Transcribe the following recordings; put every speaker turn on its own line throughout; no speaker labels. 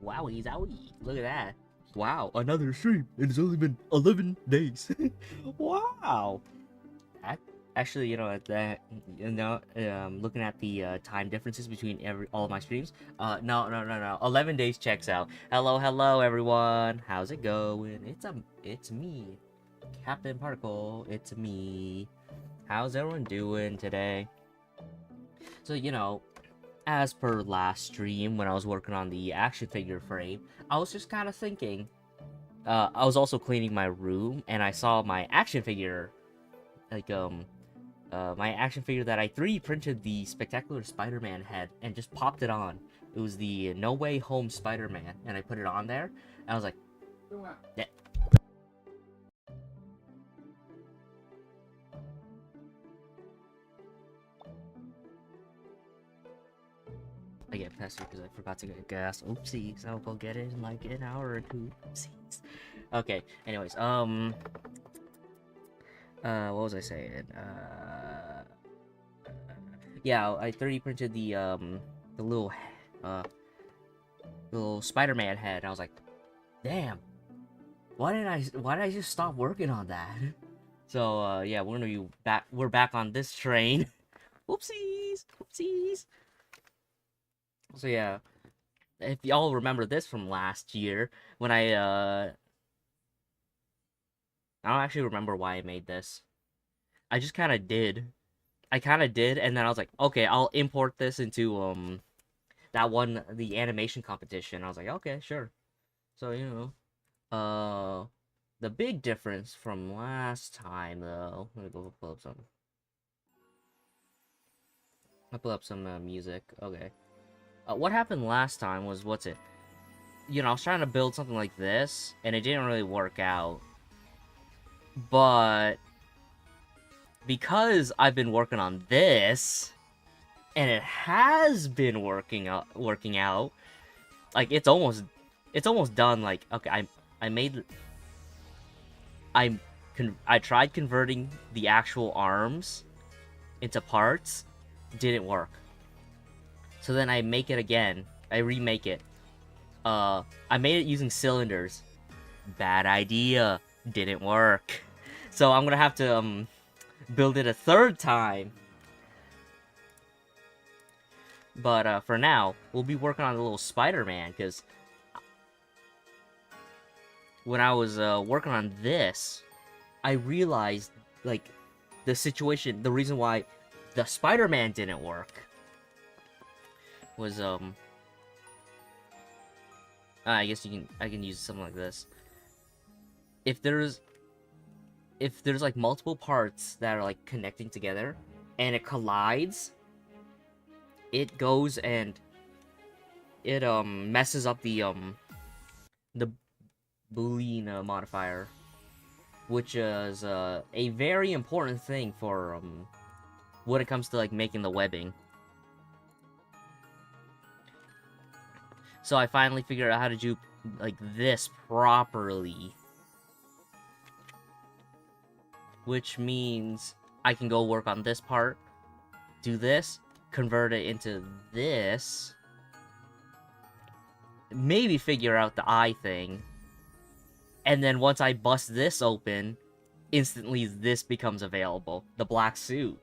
Wowie zowie. Look at that. Wow, another stream. It's only been 11 days. Wow. Actually, looking at the time differences between all of my streams. No. 11 days checks out. Hello, everyone. How's it going? It's me, Captain Particle. It's me. How's everyone doing today? So, as per last stream when I was working on the action figure frame, I was just kind of thinking. I was also cleaning my room, and I saw my action figure, my action figure that I 3D printed the spectacular Spider-Man head and just popped it on. It was the No Way Home Spider-Man, and I put it on there, and I was like, yeah. I get pestered because I forgot to get gas. Oopsies, I'll go get it in like an hour or two. Oopsies. Okay, anyways, what was I saying? Yeah, I 3D printed the little Spider-Man head, and I was like, damn, why did I just stop working on that? So, yeah, we're back on this train. Whoopsies. So yeah, if y'all remember this from last year, when I don't actually remember why I made this. I just kind of did. And then I was like, okay, I'll import this into the animation competition. I was like, okay, sure. So, the big difference from last time, though, let me go pull up some. I'll pull up some music. Okay. What happened last time was, I was trying to build something like this, and it didn't really work out. But because I've been working on this, and it has been working out, like it's almost done. Like, okay, I tried converting the actual arms into parts, didn't work. So then I make it again. I remake it. I made it using cylinders. Bad idea. Didn't work. So I'm gonna have to build it a third time. But for now, we'll be working on the little Spider-Man, because when I was working on this, I realized, like, the reason why the Spider-Man didn't work was I guess I can use something like this. If there's like multiple parts that are like connecting together and it collides, it goes and it messes up the Boolean modifier, which is a very important thing for when it comes to like making the webbing. So I finally figured out how to do like this properly. Which means I can go work on this part, do this, convert it into this, maybe figure out the eye thing, and then once I bust this open, instantly this becomes available, the black suit.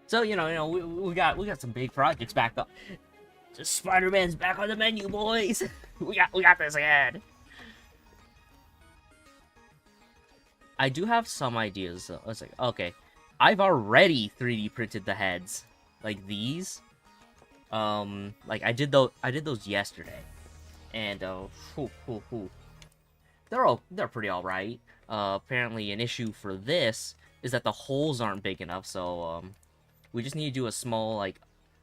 So, we got some big projects back up. Spider-Man's back on the menu, boys. we got this again. I do have some ideas, though. It's like, okay, I've already 3D printed the heads, like these. Like I did those yesterday, and they're pretty alright. Apparently, an issue for this is that the holes aren't big enough, so we just need to do a small like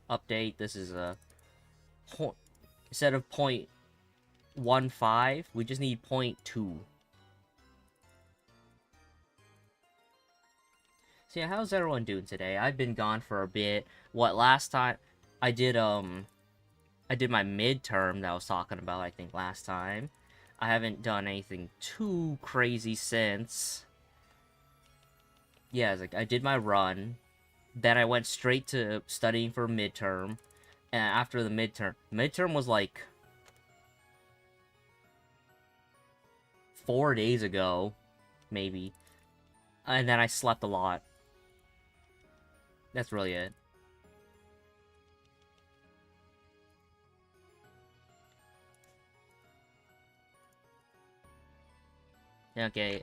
update. This is a instead of 0.15, we just need 0.2. So yeah, how's everyone doing today? I've been gone for a bit. Last time I did my midterm that I was talking about, I think, last time. I haven't done anything too crazy since. Yeah, it's like I did my run, then I went straight to studying for midterm, after the midterm. Midterm was like 4 days ago, maybe. And then I slept a lot. That's really it. Okay,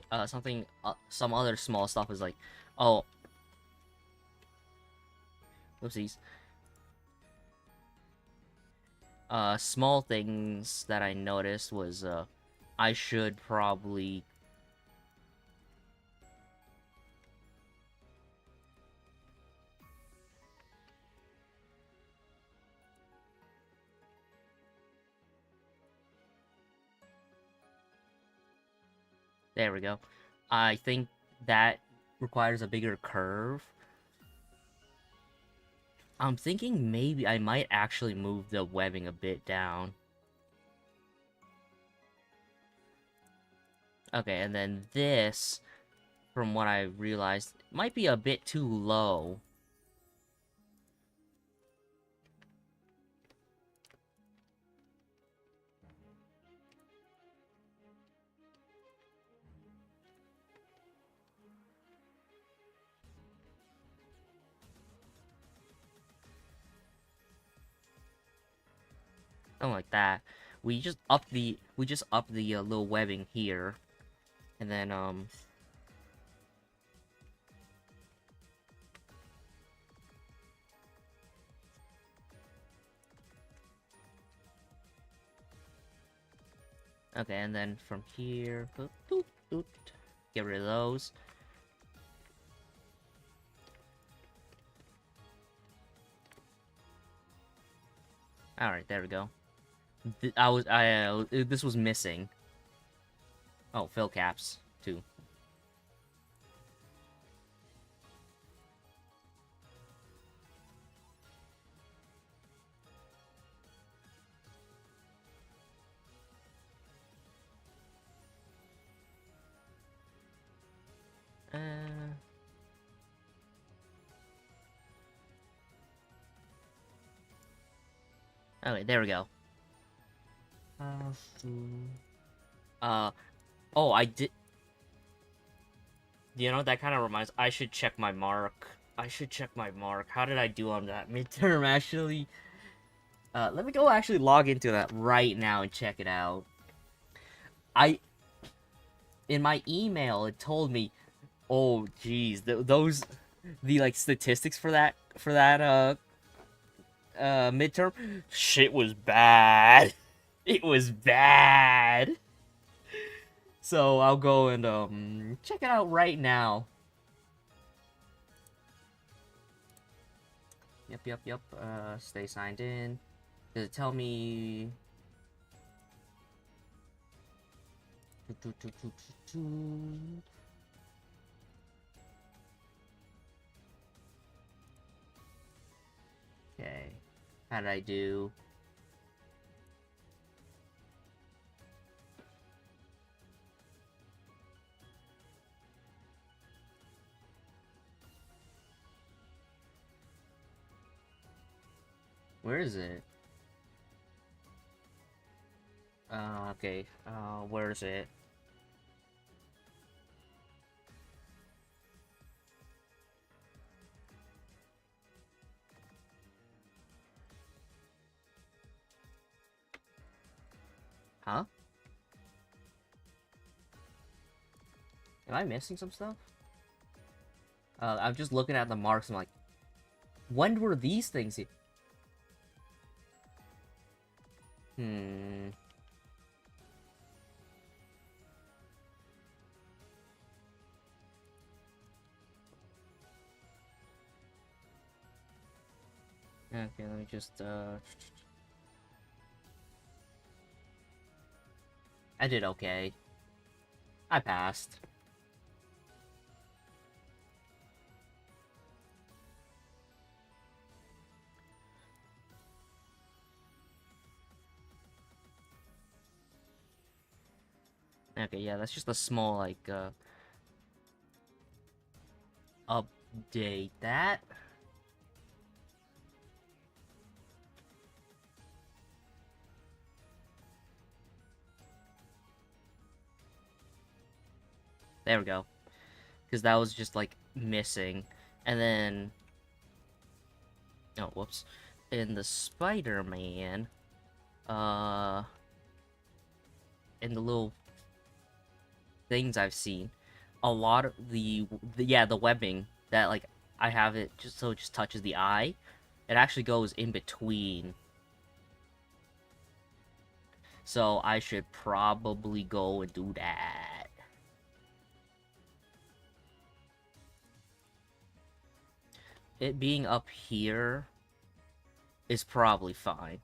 some other small stuff is like, oh, whoopsies. Small things that I noticed was, I should probably... There we go. I think that requires a bigger curve. I'm thinking maybe I might actually move the webbing a bit down. Okay, and then this, from what I realized, might be a bit too low. Something like that. We just up the little webbing here, and then okay, and then from here, get rid of those. All right, there we go. This was missing. Oh, fill caps too. Okay, there we go. Oh, I did. You know, that kind of reminds. I should check my mark. I should check my mark. How did I do on that midterm, actually? Let me go actually log into that right now and check it out. In my email, it told me, oh, geez, the like statistics for that midterm, shit was bad. It was bad. So I'll go and check it out right now. Yep. Stay signed in. Does it tell me? Okay. How did I do? Where is it? Okay. Where is it? Huh? Am I missing some stuff? I'm just looking at the marks and I'm like, when were these things here? Okay, let me just, I did okay. I passed. Okay, yeah, that's just a small, like, update that. There we go. Because that was just, like, missing. And then... Oh, whoops. In the Spider-Man, in the little things I've seen, a lot of the webbing that, like, I have it just so it just touches the eye, it actually goes in between. So I should probably go and do that. It being up here is probably fine.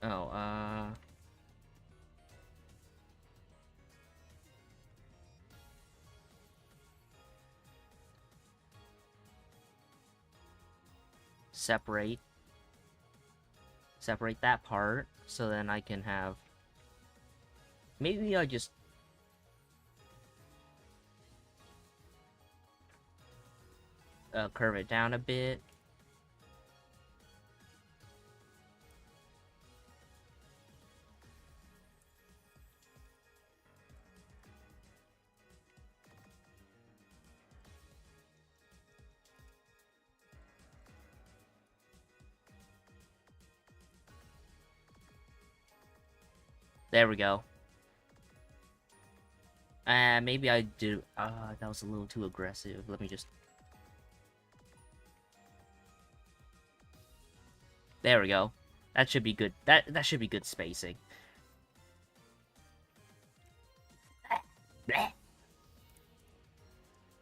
Oh, separate that part, so then I can have... Maybe I just... curve it down a bit. There we go. Maybe I do... that was a little too aggressive. Let me just... There we go. That should be good. That should be good spacing.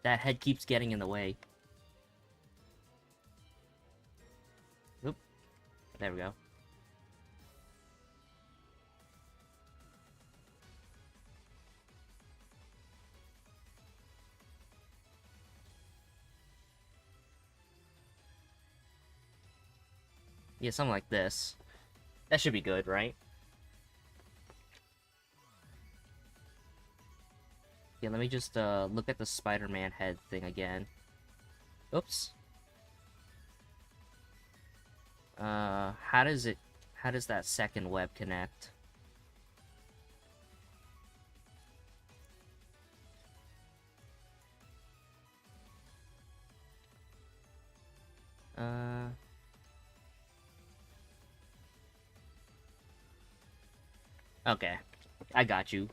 That head keeps getting in the way. Oop. There we go. Yeah, something like this. That should be good, right? Yeah, let me just look at the Spider-Man head thing again. Oops. How does that second web connect? Okay. I got you.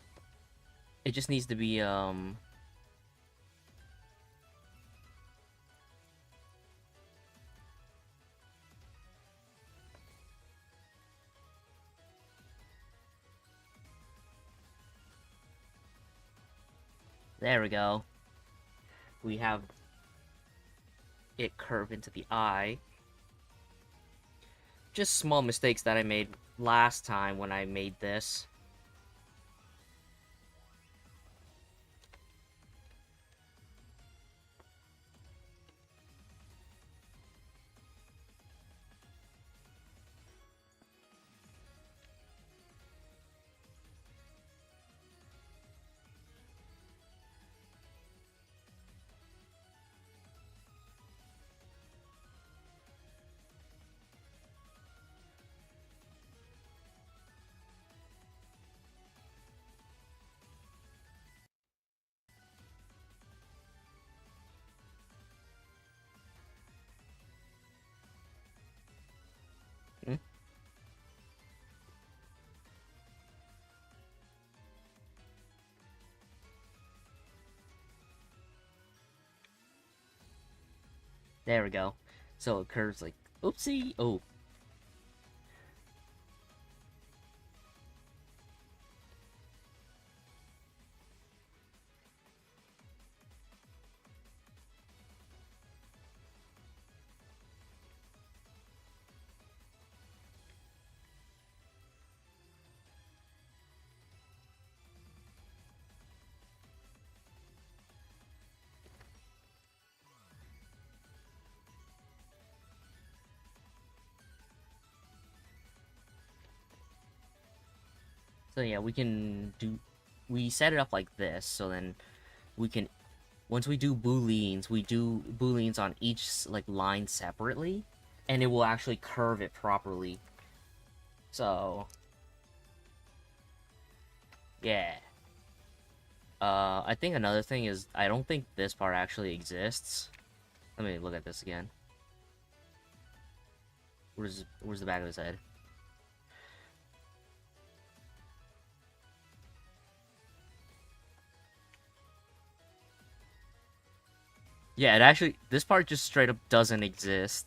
It just needs to be, there we go. We have it curve into the eye. Just small mistakes that I made last time when I made this. Hmm? There we go. So it curves like, oopsie! Oh. So yeah, we set it up like this, so then we can once we do booleans on each like line separately, and it will actually curve it properly. So yeah. I think another thing is I don't think this part actually exists. Let me look at this again. Where's the back of his head? Yeah, it actually, this part just straight up doesn't exist.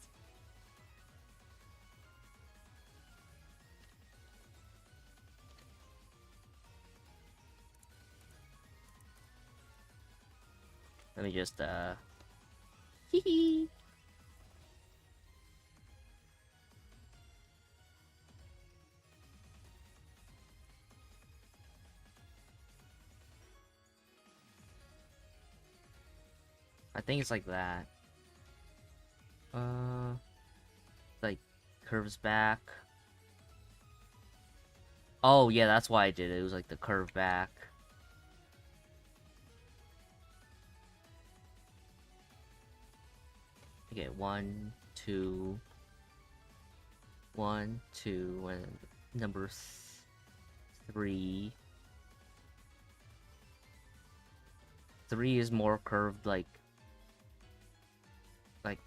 Let me just, hee hee. I think it's like that. Like, curves back. Oh, yeah, that's why I did it. It was like the curve back. Okay, 1, 2. 1, 2, and number 3. 3 is more curved like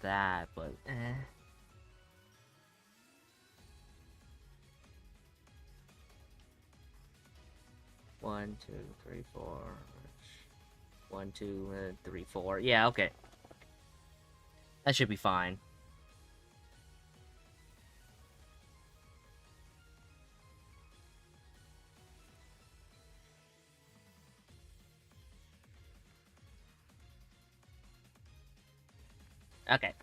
that, but eh. One, two, three, four. 1, 2, 3, 4. Yeah, okay. That should be fine. Okay.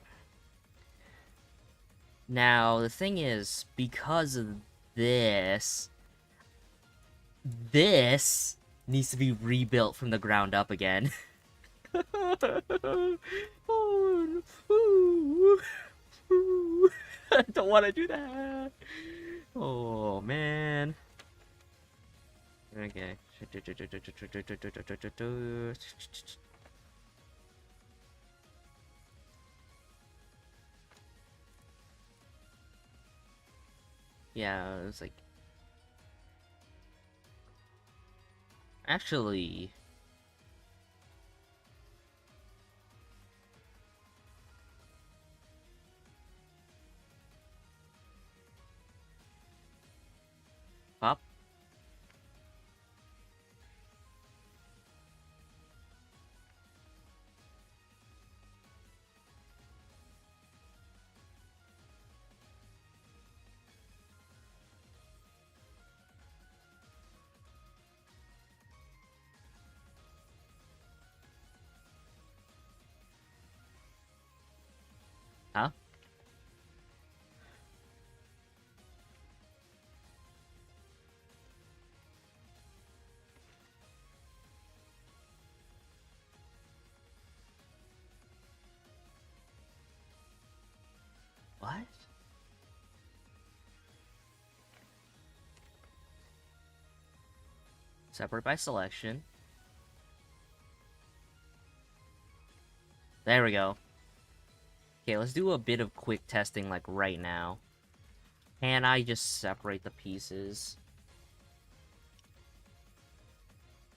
Now, the thing is, because of this needs to be rebuilt from the ground up again. I don't want to do that. Oh, man. Okay. Yeah, it's like... Actually... Pop? Huh? What? Separate by selection. There we go. Okay, let's do a bit of quick testing, like, right now. Can I just separate the pieces?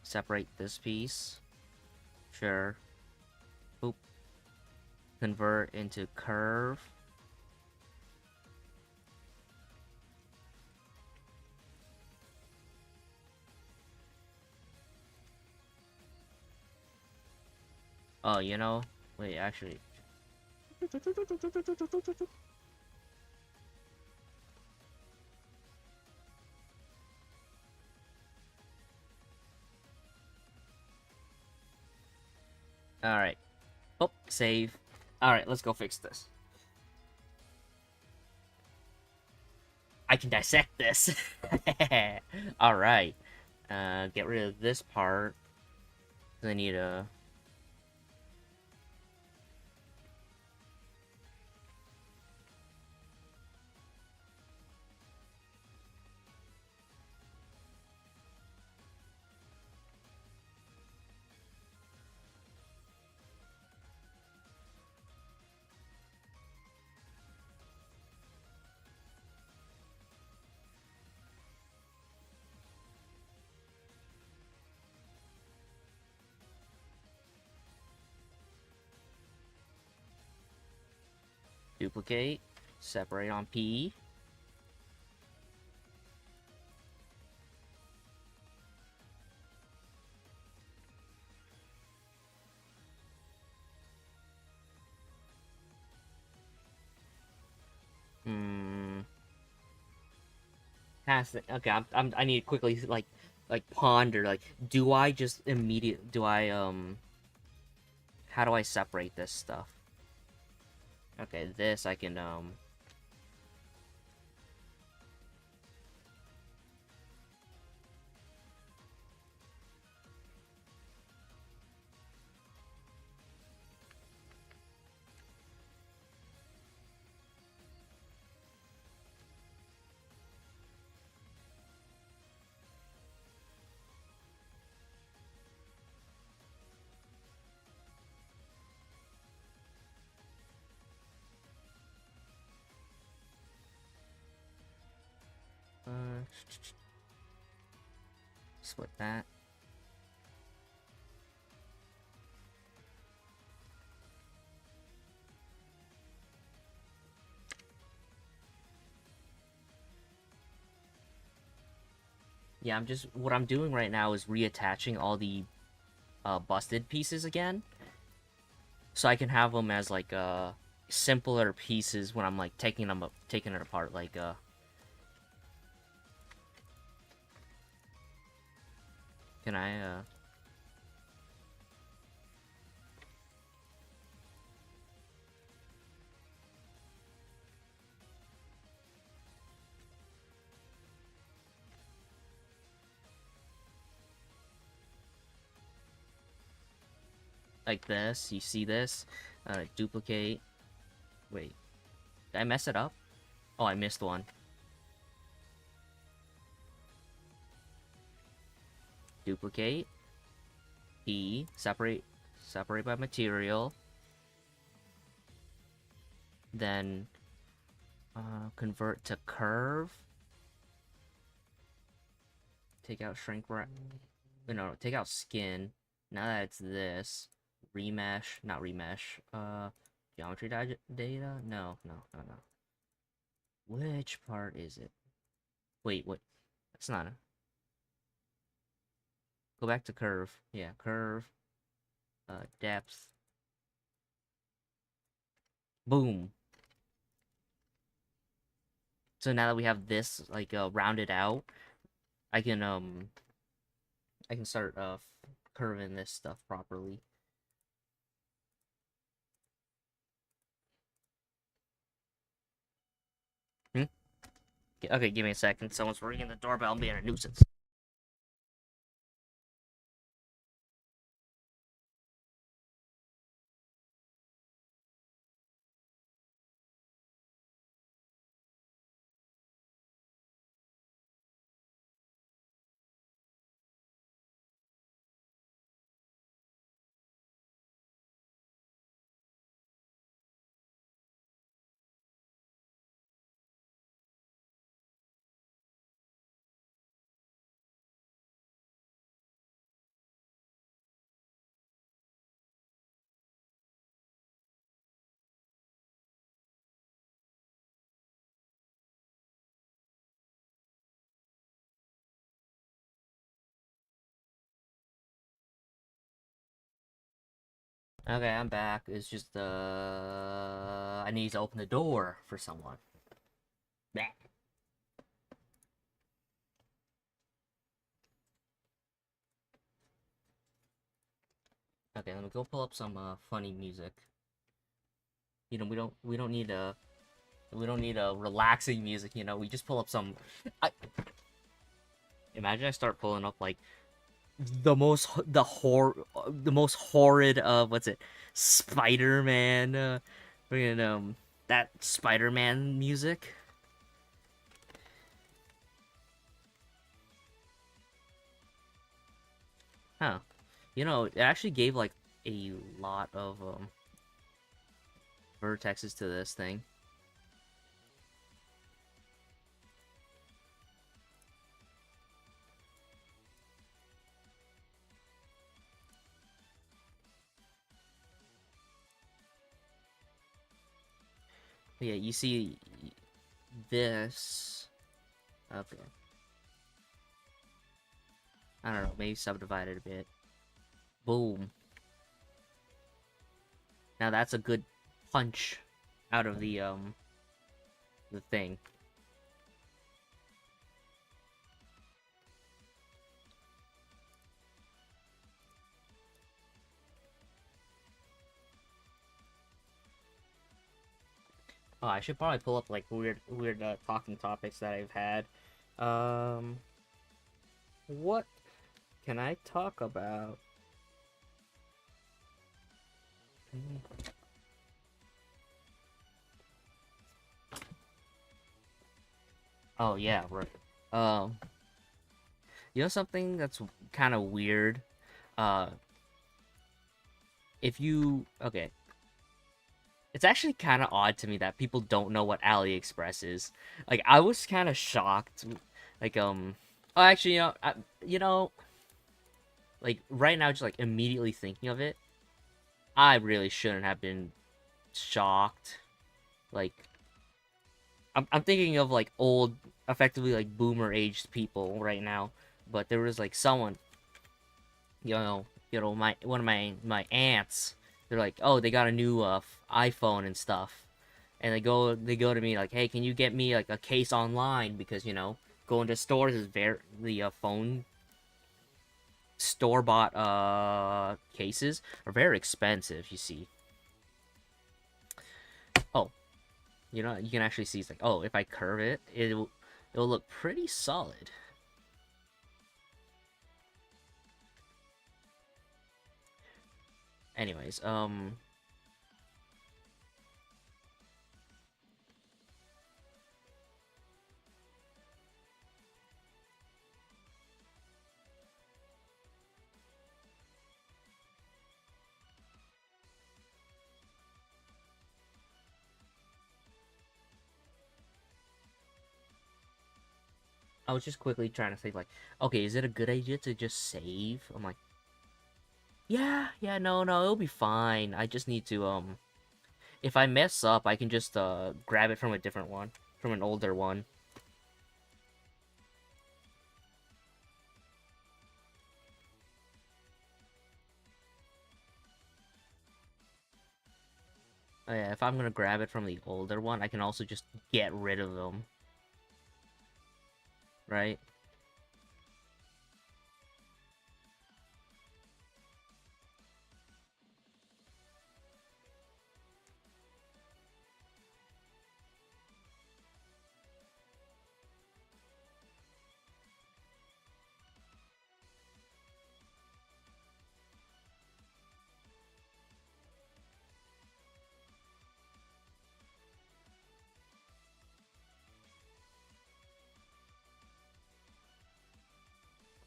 Separate this piece. Sure. Boop. Convert into curve. Oh, you know? Wait, actually... Alright. Oh, save. Alright, let's go fix this. I can dissect this. Alright. Get rid of this part. I need a... Duplicate. Separate on P. Okay, I need to quickly like ponder like do I just immediate do I how do I separate this stuff? Okay, this I can uh, split that. Yeah, what I'm doing right now is reattaching all the busted pieces again, so I can have them as like simpler pieces when I'm like taking it apart. Like can I like this? You see this? Duplicate. Wait, did I mess it up? Oh, I missed one. Duplicate. P. Separate by material. Then convert to curve. Take out shrink wrap. No, take out skin. Now that it's this, remesh, not remesh. Geometry data. No. Which part is it? Wait, what? That's not. Go back to curve. Yeah, curve. Depth. Boom. So now that we have this like rounded out, I can start curving this stuff properly. Okay, give me a second. Someone's ringing the doorbell and being a nuisance. Okay, I'm back. It's just I need to open the door for someone. Bleh. Okay, let me go pull up some funny music. You know, we don't need a relaxing music, you know. We just pull up some imagine I start pulling up like the most horrid what's it? Spider-Man freaking that Spider-Man music. Huh. You know, it actually gave like a lot of vertexes to this thing. Yeah, you see this. Okay. I don't know, maybe subdivide it a bit. Boom. Now that's a good punch out of the thing. Oh, I should probably pull up like weird talking topics that I've had. Um, what can I talk about? Oh yeah, right. Um, you know something that's kind of weird. Uh, if you okay, it's actually kind of odd to me that people don't know what AliExpress is. Like I was kind of shocked. Like oh actually you know like right now just like immediately thinking of it, I really shouldn't have been shocked. Like I'm thinking of like old, effectively like boomer aged people right now. But there was like someone, my one of my aunts. They're like, oh, they got a new iPhone and stuff, and they go to me like, hey, can you get me like a case online because going to stores is very the phone store bought cases are very expensive. You see, oh, you can actually see it's like, oh, if I curve it, it'll look pretty solid. Anyways, I was just quickly trying to think like, okay, is it a good idea to just save? I'm like, yeah, no, it'll be fine. I just need to if I mess up, I can just grab it from a different one, from an older one. Oh, yeah, if I'm gonna grab it from the older one, I can also just get rid of them, right?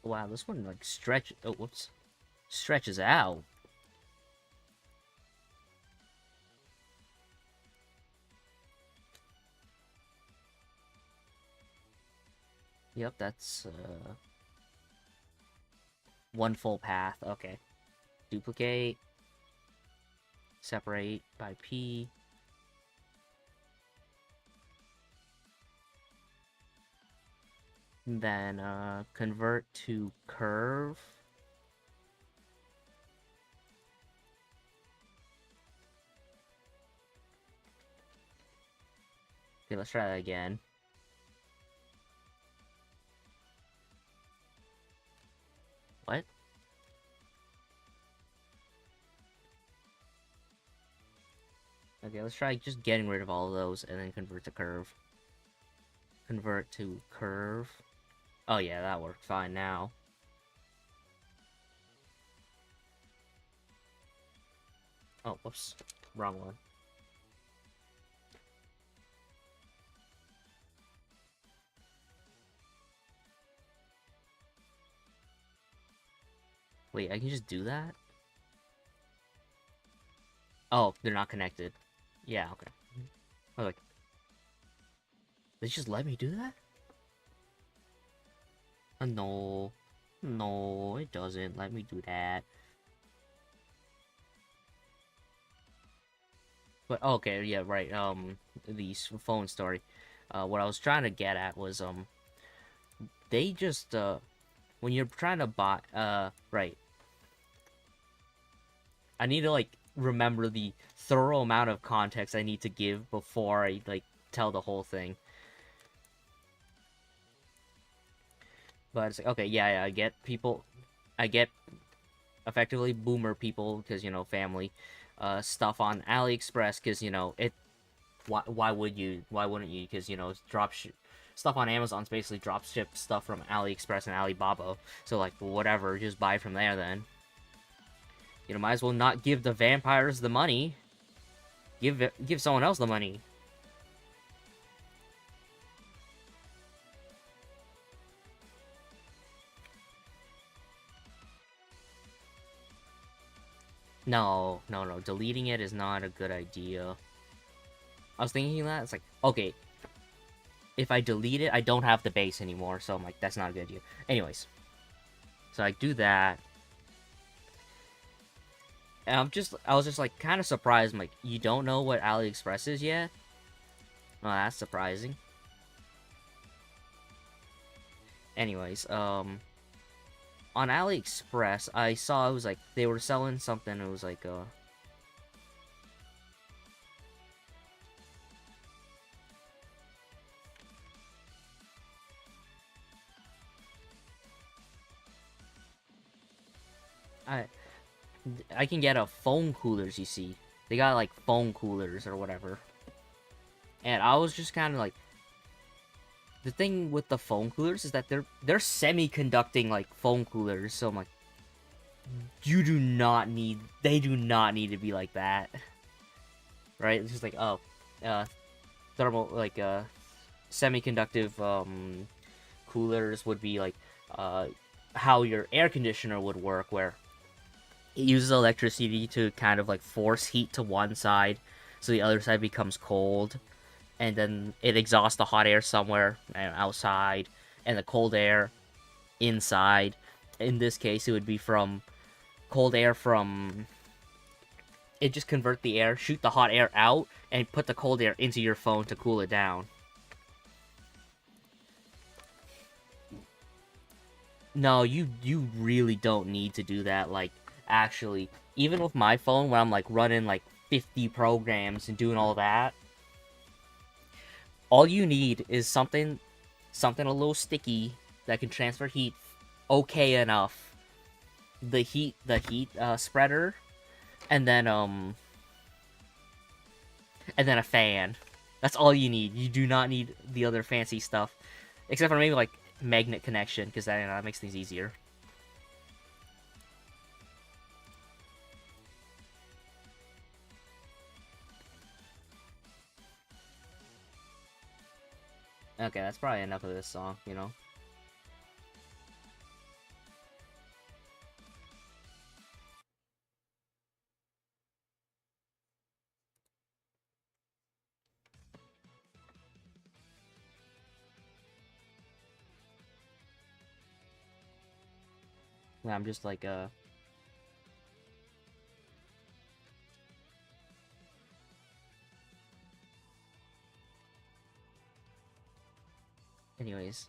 Wow, this one like stretches out. Yep, that's one full path. Okay, duplicate, separate by P. Then convert to curve. Okay, let's try that again. What? Okay, let's try just getting rid of all of those and then convert to curve. Convert to curve. Oh yeah, that worked fine now. Oh, whoops. Wrong one. Wait, I can just do that? Oh, they're not connected. Yeah, okay. I was like, they just let me do that? No. No, it doesn't let me do that. But okay, yeah, right. The phone story. What I was trying to get at was they just when you're trying to buy right. I need to like remember the thorough amount of context I need to give before I like tell the whole thing. But it's like, okay, yeah, I get people, I get effectively boomer people because family, stuff on AliExpress because it. Why would you? Why wouldn't you? Because stuff on Amazon's basically drop ship stuff from AliExpress and Alibaba. So like whatever, just buy from there then. Might as well not give the vampires the money. Give someone else the money. No, no, no. Deleting it is not a good idea. I was thinking that. It's like, okay, if I delete it, I don't have the base anymore. So I'm like, that's not a good idea. Anyways. So I do that. And I was just like, kind of surprised. I'm like, you don't know what AliExpress is yet? Well, that's surprising. Anyways, on AliExpress, I saw it was like, they were selling something. It was like, I can get a phone coolers, you see. They got like phone coolers or whatever. And I was just kind of like, the thing with the phone coolers is that they're semi-conducting like phone coolers. So I'm like, they do not need to be like that. Right? It's just like, oh, thermal, like, semi-conductive, coolers would be like, how your air conditioner would work, where it uses electricity to kind of like force heat to one side so the other side becomes cold, and then it exhausts the hot air somewhere outside and the cold air inside. In this case, it would be from cold air from it, just convert the air, shoot the hot air out, and put the cold air into your phone to cool it down. No, you really don't need to do that. Like, actually, even with my phone, when I'm like running like 50 programs and doing all that, all you need is something a little sticky that can transfer heat okay enough. The heat spreader, and then a fan. That's all you need. You do not need the other fancy stuff, except for maybe like magnet connection, because that makes things easier. Okay, that's probably enough of this song. I'm just like anyways.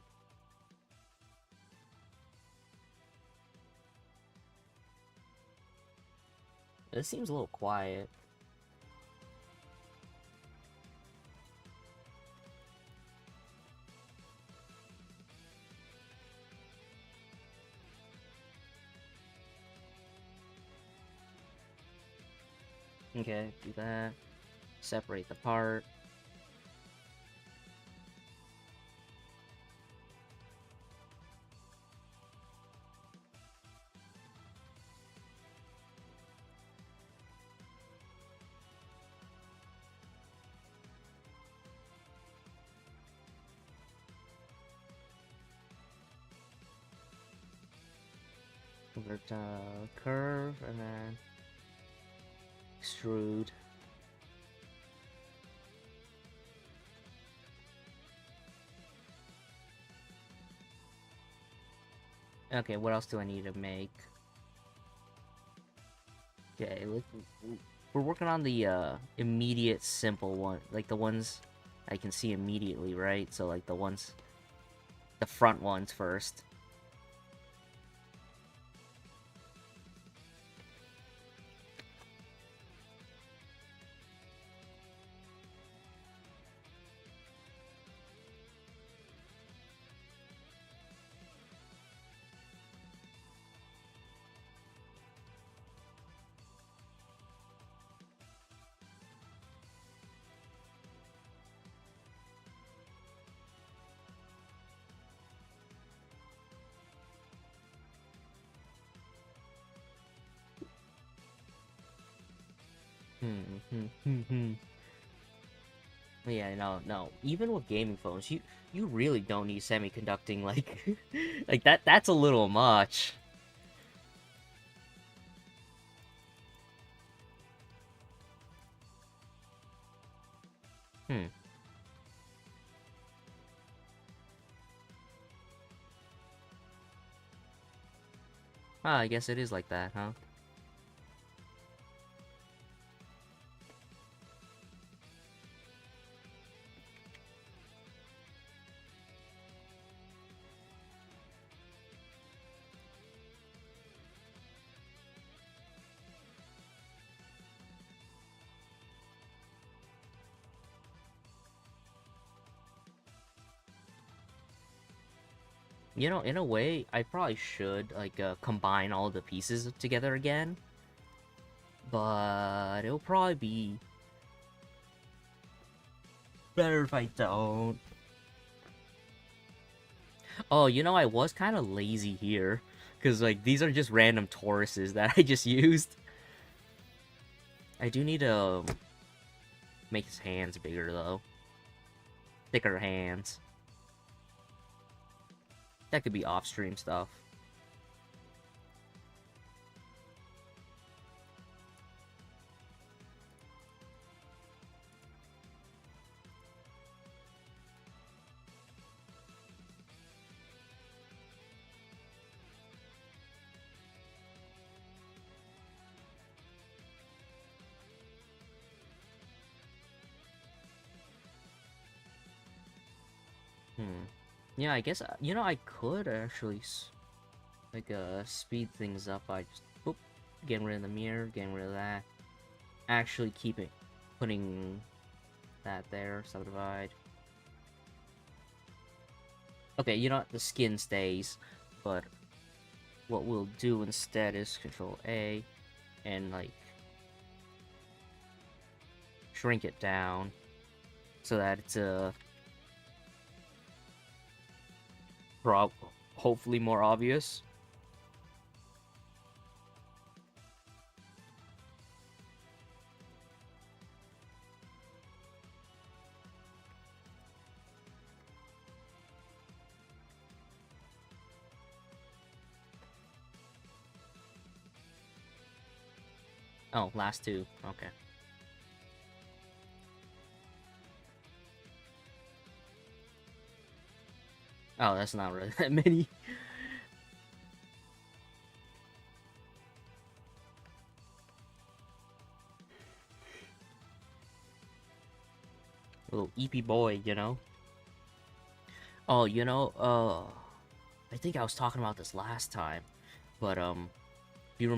This seems a little quiet. Okay, do that. Separate the part. Convert curve, and then extrude. Okay, what else do I need to make? Okay, we're working on the immediate simple one, like the ones I can see immediately, right? So like the front ones first. Yeah, no. Even with gaming phones, you really don't need semiconducting like like that. That's a little much. Hmm. Ah, I guess it is like that, huh? You know, in a way, I probably should like combine all the pieces together again, but it'll probably be better if I don't. Oh, you know, I was kind of lazy here, because like these are just random Tauruses that I just used. I do need to make his hands bigger though, thicker hands. That could be off-stream stuff. Hmm. Yeah, I guess you know I could actually like speed things up by just boop, getting rid of the mirror, getting rid of that. Actually keeping putting that there, subdivide. Okay, you know what? The skin stays, but what we'll do instead is Control A and like shrink it down so that it's prob hopefully more obvious. Oh, last two. Okay. Oh, that's not really that many. Little eepy boy, you know? Oh, you know, I think I was talking about this last time, but you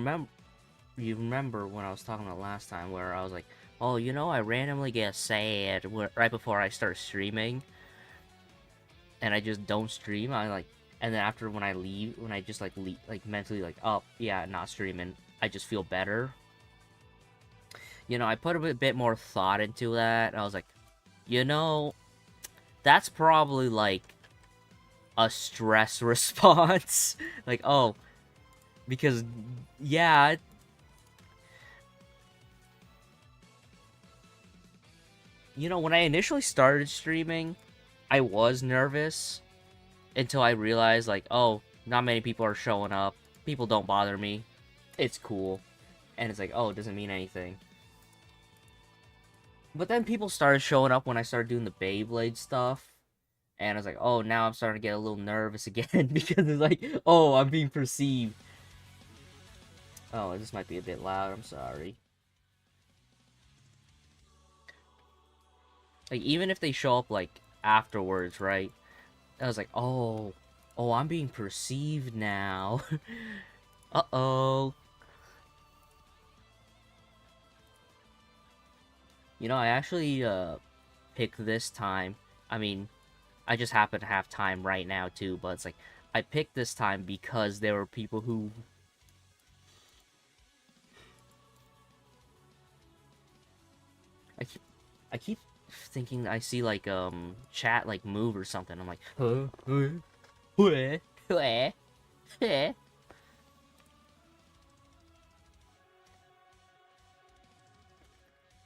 remember when I was talking about last time where I was like, oh, you know, I randomly get sad right before I start streaming, and I just don't stream. I like, and then after when I leave, when I just like leave, like mentally like, oh yeah, not streaming, I just feel better. You know, I put a bit more thought into that. And I was like, you know, that's probably like a stress response. Like, oh, because yeah, you know, when I initially started streaming, I was nervous until I realized, like, oh, not many people are showing up. People don't bother me. It's cool. And it's like, oh, it doesn't mean anything. But then people started showing up when I started doing the Beyblade stuff. And I was like, oh, now I'm starting to get a little nervous again because it's like, oh, I'm being perceived. Oh, this might be a bit loud. I'm sorry. Like, even if they show up, like, afterwards, right? I was like, oh, I'm being perceived now. Uh-oh. You know, I actually, picked this time. I mean, I just happen to have time right now, too, but it's like, I picked this time because there were people who... I keep thinking I see, like, chat, like, move or something. I'm like, huh?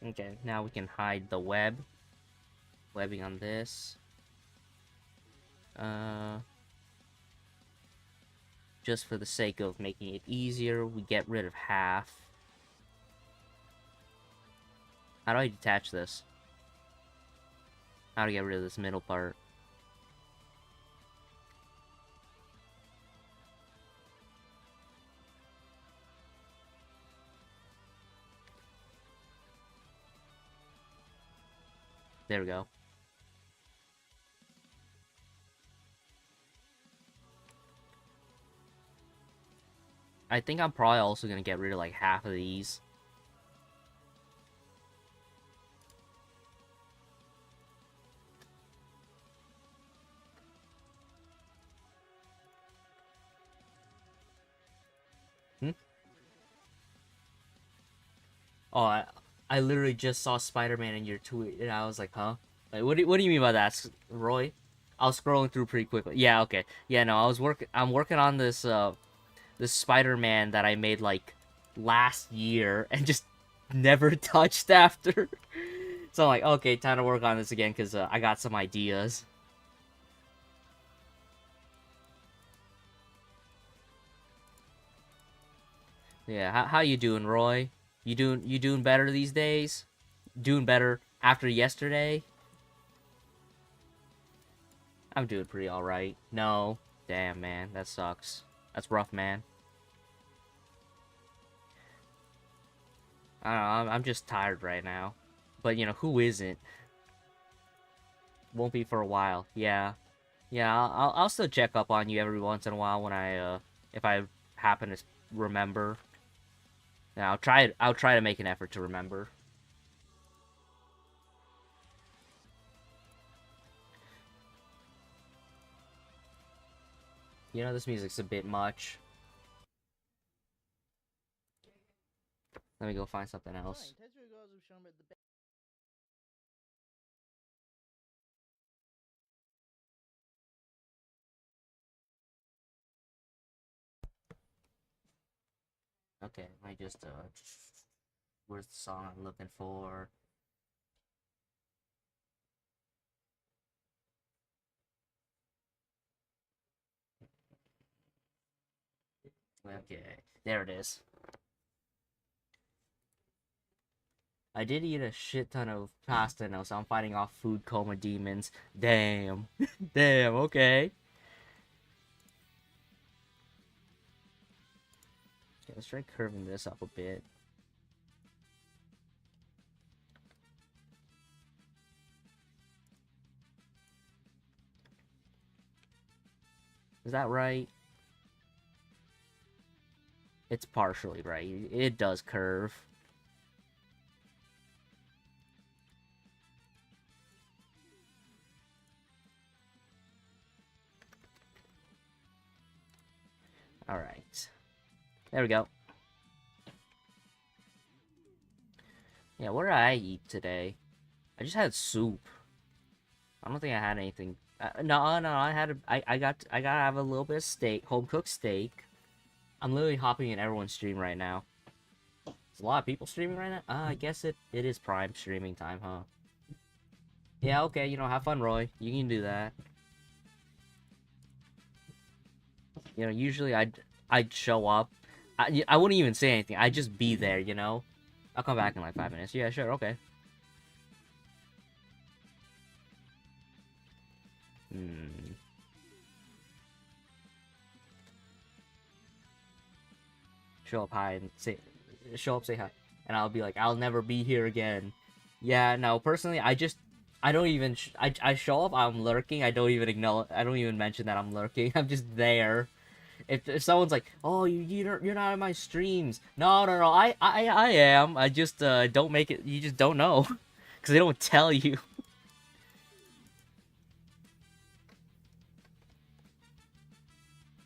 Okay, now we can hide the webbing on this. Just for the sake of making it easier, we get rid of half. How do I detach this? How to get rid of this middle part? There we go. I think I'm probably also gonna get rid of like half of these. Hmm? Oh, I literally just saw Spider-Man in your tweet, and I was like, huh? Like, what do you mean by that, Roy? I was scrolling through pretty quickly. Yeah, okay. Yeah, no, I'm working on this Spider-Man that I made like last year and just never touched after. So I'm like, okay, time to work on this again because I got some ideas. Yeah, how you doing, Roy? You doing better these days? Doing better after yesterday? I'm doing pretty alright. No. Damn, man. That sucks. That's rough, man. I don't know. I'm just tired right now. But, you know, who isn't? Won't be for a while. Yeah. Yeah, I'll still check up on you every once in a while when if I happen to remember. Yeah, I'll try to make an effort to remember. You know, this music's a bit much. Let me go find something else. Okay, I just, where's the song I'm looking for? Okay, there it is. I did eat a shit ton of pasta now, so I'm fighting off food coma demons. Damn. Damn, okay. Okay, let's try curving this up a bit. Is that right? It's partially right. It does curve. Alright. There we go. Yeah, what did I eat today? I just had soup. I don't think I had anything. No, I had I gotta have a little bit of steak, home cooked steak. I'm literally hopping in everyone's stream right now. There's a lot of people streaming right now. I guess it is prime streaming time, huh? Yeah, okay. You know, have fun, Roy. You can do that. You know, usually I'd show up. I wouldn't even say anything. I'd just be there. You know. I'll come back in like 5 minutes. Yeah, sure. Okay. Hmm. Show up hi and say, show up, say hi, and I'll be like, I'll never be here again. Yeah, no, personally, I just I don't even I show up, I'm lurking. I don't even acknowledge. I don't even mention that I'm lurking. I'm just there. If someone's like, "Oh, you're not in my streams," no. I am. I just don't make it. You just don't know, because they don't tell you.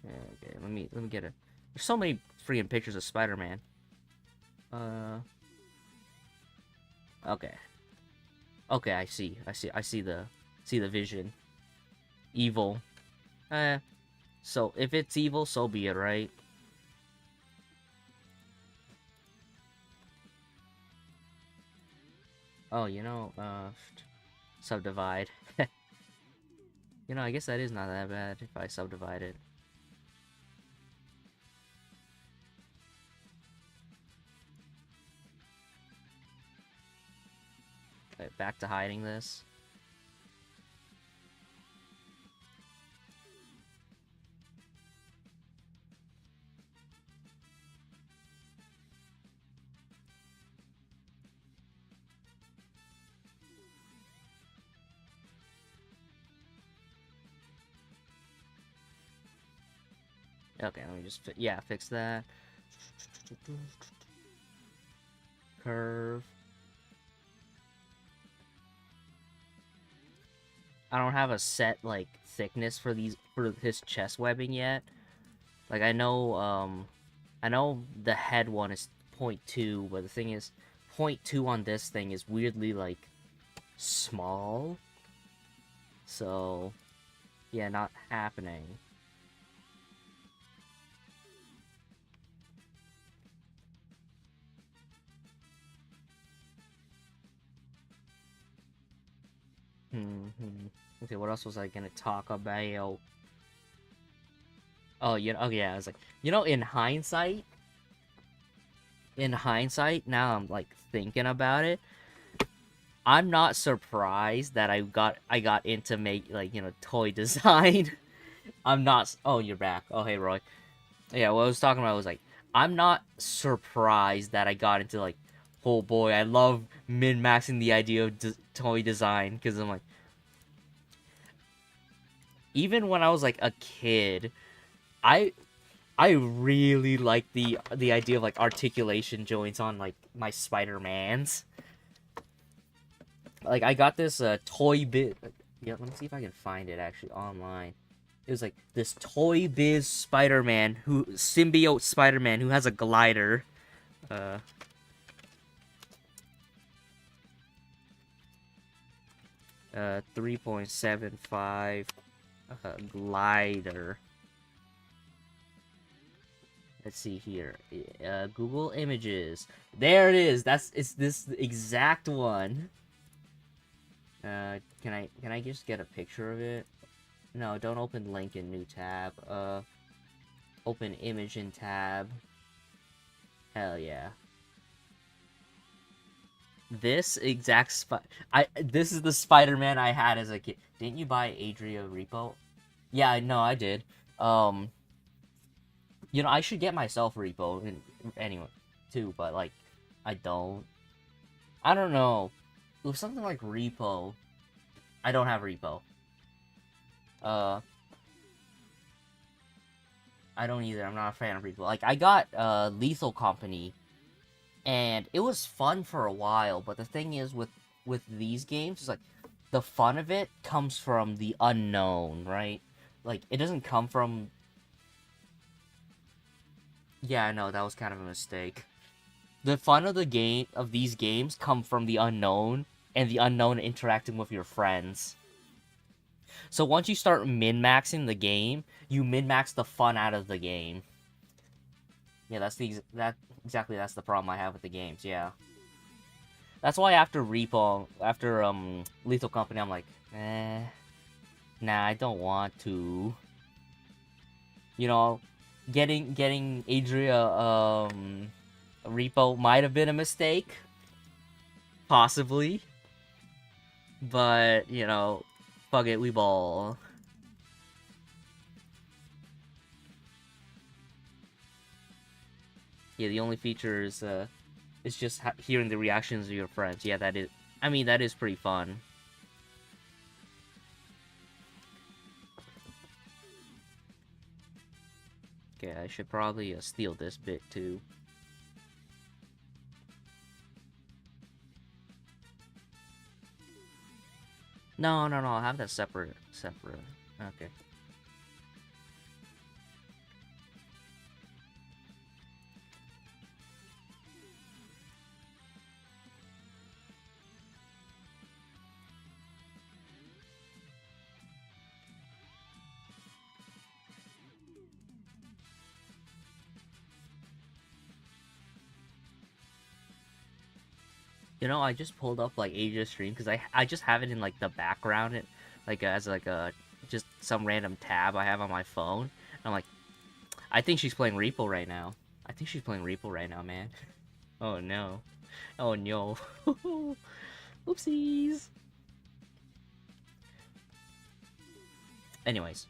Okay, let me get it. There's so many freaking pictures of Spider-Man. Uh, okay, okay. I see the vision. Evil. Eh. So if it's evil, so be it, right? Oh, subdivide. I guess that is not that bad if I subdivide it. Right, back to hiding this. Okay, let me just fix that. Curve. I don't have a set like thickness for his chest webbing yet. Like I know the head one is 0.2, but the thing is 0.2 on this thing is weirdly like small. So yeah, not happening. Okay, what else was I gonna talk about? Oh, yeah, I was like, in hindsight, now I'm like thinking about it. I'm not surprised that I got into toy design. I'm not. Oh, you're back. Oh, hey, Roy. Yeah, what I was talking about was like, I'm not surprised that I got into like, oh boy, I love min-maxing the idea of toy design, because I'm like, even when I was like a kid, I I really like the idea of like articulation joints on like my Spider-Mans. Like I got this toy bit. Yeah, let me see if I can find it actually online. It was like this Toy Biz Spider-Man symbiote Spider-Man who has a glider. Uh 3.75 glider. Let's see here. Google Images. There it is. It's this exact one. Can I just get a picture of it? No, don't open link in new tab. Open image in tab. Hell yeah. This exact this is the Spider-Man I had as a kid. Didn't you buy Adria Repo? Yeah, no, I did. Um, I should get myself Repo anyway too, but like, I don't. I don't know. With something like Repo, I don't have Repo. Uh, I don't either. I'm not a fan of Repo. Like, I got Lethal Company, and it was fun for a while. But the thing is, with these games, is like the fun of it comes from the unknown, right? Like, it doesn't come from. Yeah, I know that was kind of a mistake. The fun of these games come from the unknown and the unknown interacting with your friends. So once you start min-maxing the game, you min-max the fun out of the game. Yeah, that's the problem I have with the games. Yeah, that's why after Lethal Company, I'm like, nah, I don't want to. Getting Adria Repo might have been a mistake, possibly, but fuck it, we ball. Yeah, the only feature is just hearing the reactions of your friends. Yeah, that is. I mean, that is pretty fun. Okay, I should probably steal this bit too. No, no, no, I'll have that separate. Okay. You know, I just pulled up like Asia's stream because I just have it in like the background, like as like a just some random tab I have on my phone. And I'm like, I think she's playing Repo right now. I think she's playing Repo right now, man. Oh no. Oh no. Oopsies. Anyways.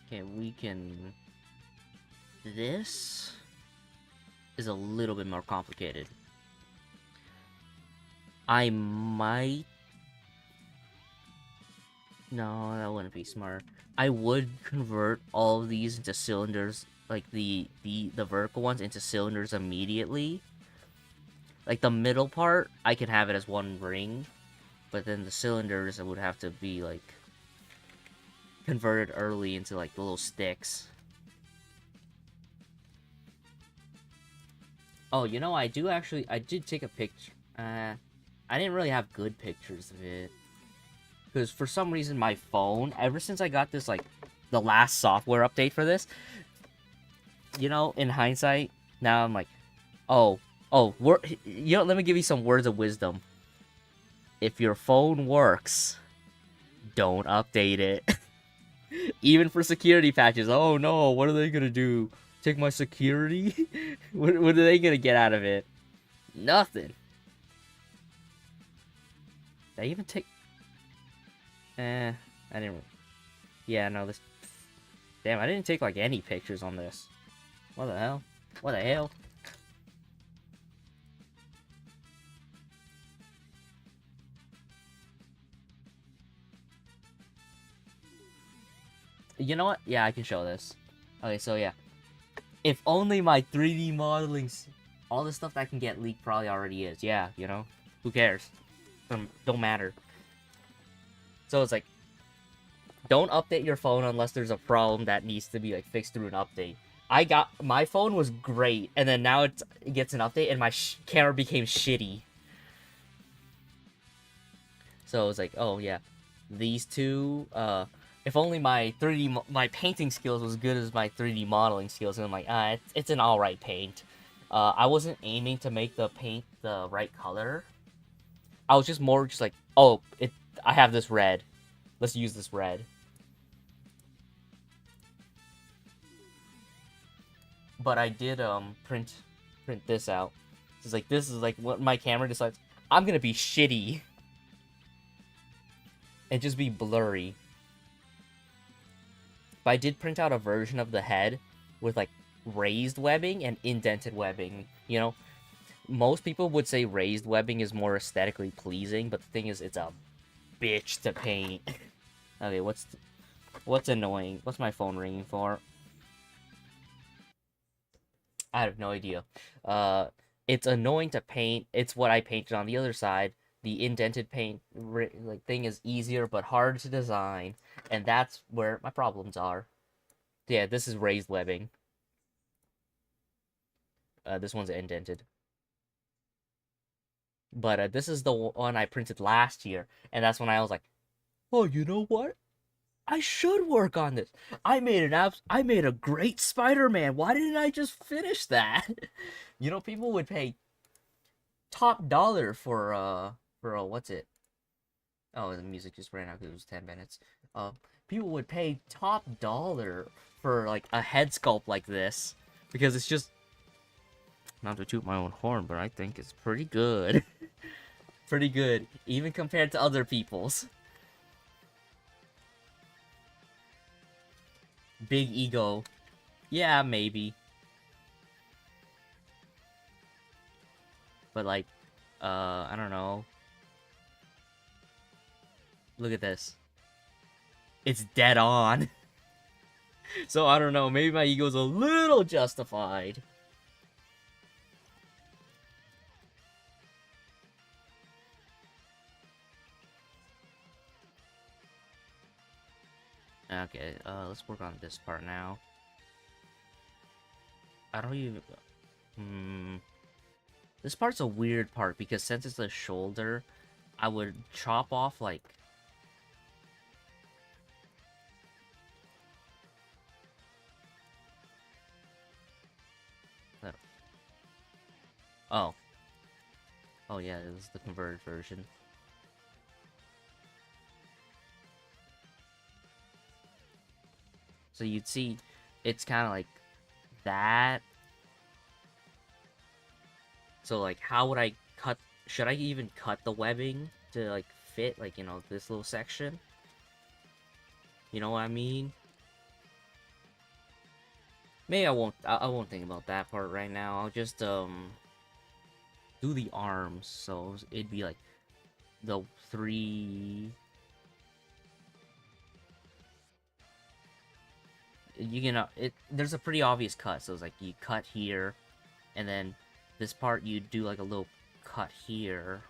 Okay, we can... This is a little bit more complicated. I might... No, that wouldn't be smart. I would convert all of these into cylinders, like the vertical ones into cylinders immediately. Like the middle part, I can have it as one ring, but then the cylinders would have to be like converted early into like the little sticks. Oh, you know, I did take a picture. I didn't really have good pictures of it. Because for some reason my phone, ever since I got this, like, the last software update for this, you know, in hindsight, now I'm like, you know, let me give you some words of wisdom. If your phone works, don't update it. Even for security patches. Oh no, what are they gonna do? Take my security? what are they gonna get out of it? Nothing. Did I even take... I didn't... Yeah, no, this... Damn, I didn't take, like, any pictures on this. What the hell? What the hell? You know what? Yeah, I can show this. Okay, so yeah. If only my 3D modeling... All the stuff that can get leaked probably already is. Yeah, you know? Who cares? Don't matter. So it's like... Don't update your phone unless there's a problem that needs to be, like, fixed through an update. My phone was great, and then now it gets an update, and my camera became shitty. So it's like, oh yeah, these two, if only my my painting skills was good as my 3D modeling skills, and I'm like, it's an alright paint. I wasn't aiming to make the paint the right color. I was just more just like, oh, I have this red. Let's use this red. But I did print this out. It's like, this is like what my camera decides. I'm gonna be shitty and just be blurry. But I did print out a version of the head with like raised webbing and indented webbing. You know, most people would say raised webbing is more aesthetically pleasing, but the thing is, it's a bitch to paint. Okay, what's annoying? What's my phone ringing for? I have no idea. It's annoying to paint. It's what I painted on the other side. The indented paint like thing is easier but hard to design, and that's where my problems are. Yeah, this is raised webbing. This one's indented. But this is the one I printed last year, and that's when I was like, oh, you know what? I should work on this. I made a great Spider-Man. Why didn't I just finish that? You know, people would pay top dollar for what's it? Oh, the music just ran out because it was 10 minutes. People would pay top dollar for like a head sculpt like this because it's just, not to toot my own horn, but I think it's pretty good. Pretty good, even compared to other people's. Big ego. Yeah, maybe. But like, I don't know. Look at this. It's dead on. So I don't know, maybe my ego's a little justified. Okay, let's work on this part now. I don't even... This part's a weird part, because since it's the shoulder, I would chop off, like... Oh. Oh yeah, this is the converted version. So you'd see, it's kind of like that. So like, how would I cut? Should I even cut the webbing to like fit, like, you know, this little section? You know what I mean? Maybe I won't. I won't think about that part right now. I'll just do the arms. So it'd be like the 3. You can there's a pretty obvious cut. So it's like you cut here, and then this part you do like a little cut here.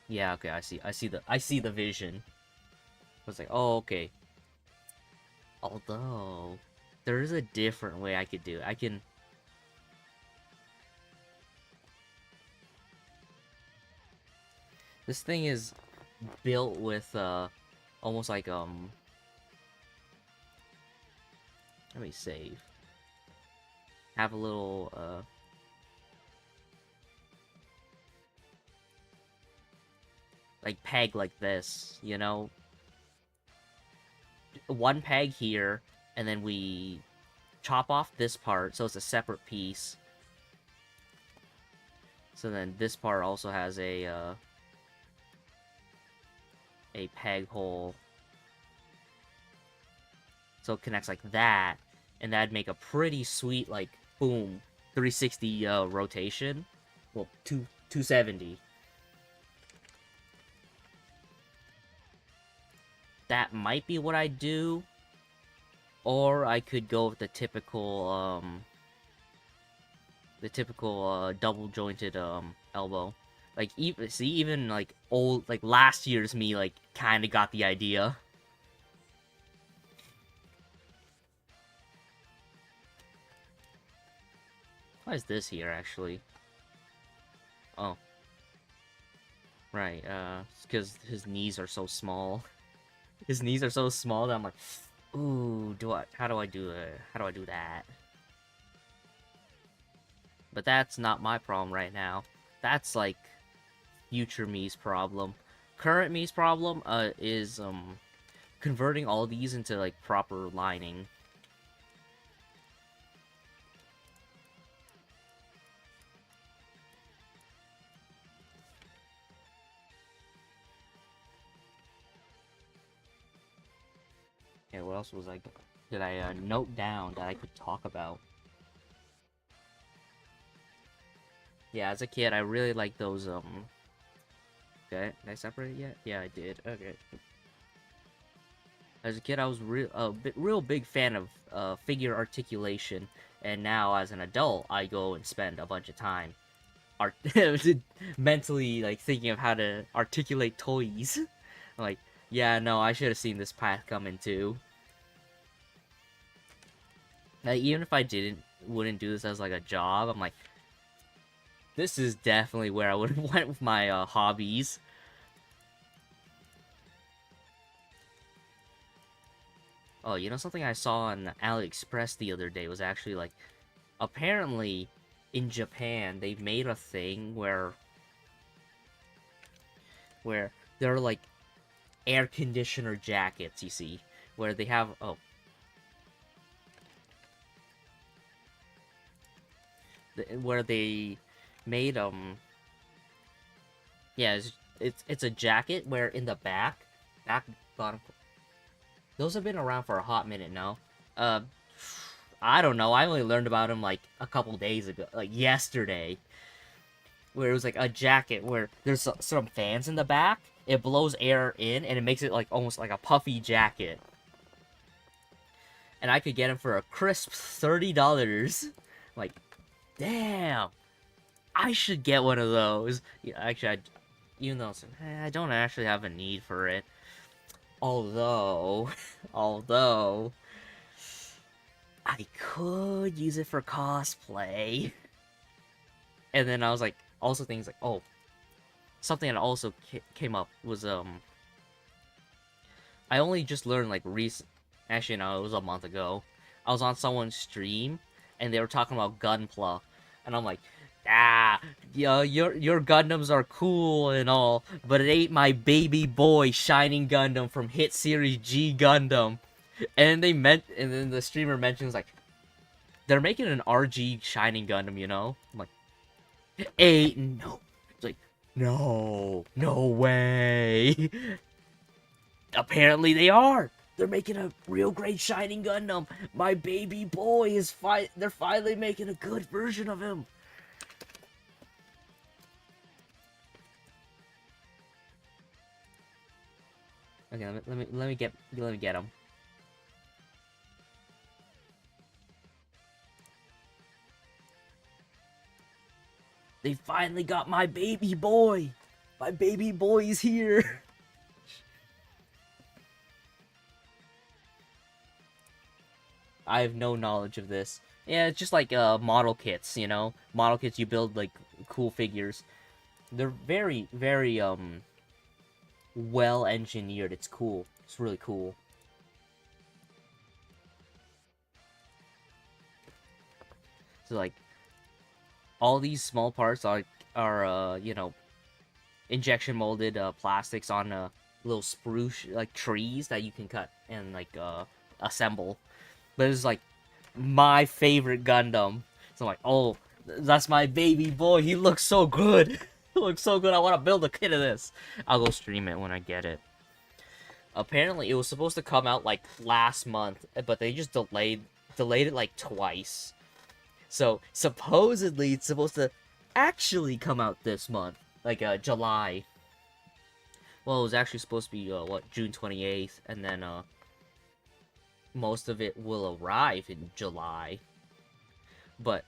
Yeah, okay, I see the vision. I was like, oh, okay. Although there is a different way I could do it. I can... This thing is built with almost like let me save. Have a little like peg like this, you know? One peg here, and then we chop off this part, so it's a separate piece. So then this part also has a peg hole. So it connects like that, and that'd make a pretty sweet, like, boom, 360 rotation. Well, 270. That might be what I do, or I could go with the typical double jointed elbow. Like, even like old, like last year's me, like, kind of got the idea. Why is this here actually? Oh, right. It's because his knees are so small. His knees are so small that I'm like, ooh, how do I do it? How do I do that? But that's not my problem right now. That's like future me's problem. Current me's problem is converting all these into like proper lining. Yeah, what else was did I note down that I could talk about? Yeah, as a kid, I really liked those, Okay, did I separate it yet? Yeah, I did. Okay. As a kid, I was real big fan of figure articulation, and now as an adult, I go and spend a bunch of time mentally, like, thinking of how to articulate toys. I'm like, yeah, no, I should have seen this path coming too. Like, even if I wouldn't do this as like a job, I'm like, this is definitely where I would have went with my hobbies. Oh, you know, something I saw on AliExpress the other day was actually like, apparently in Japan they made a thing where there are like air conditioner jackets, you see, where they have where they made yeah, it's a jacket where in the back bottom, those have been around for a hot minute now. I don't know, I only learned about them like a couple days ago, like yesterday. where it was like a jacket where there's some fans in the back. It blows air in and it makes it like almost like a puffy jacket. And I could get them for a crisp $30. Like, damn, I should get one of those. Yeah, actually, even though I don't actually have a need for it. Although, I could use it for cosplay. And then I was like, also things like, oh, something that also came up was, I only just learned, like, actually, no, it was a month ago. I was on someone's stream, and they were talking about Gunpla. And I'm like, yeah, your Gundams are cool and all, but it ain't my baby boy Shining Gundam from hit series G Gundam. And then the streamer mentions, like, they're making an RG Shining Gundam, you know? I'm like, hey, no. It's like, no way. Apparently they are. They're making a real great Shining Gundam. My baby boy is they're finally making a good version of him. Okay, let me get him. They finally got my baby boy. My baby boy is here. I have no knowledge of this. Yeah, it's just like model kits, you know? Model kits, you build like cool figures. They're very, very well engineered. It's cool. It's really cool. So like all these small parts are you know, injection molded plastics on little spruce like trees that you can cut and like assemble. But it's like my favorite Gundam. So I'm like, oh, that's my baby boy. He looks so good. He looks so good. I want to build a kit of this. I'll go stream it when I get it. Apparently, it was supposed to come out like last month, but they just delayed it like twice. So supposedly it's supposed to actually come out this month, like July. Well, it was actually supposed to be what, June 28th, and then most of it will arrive in July. But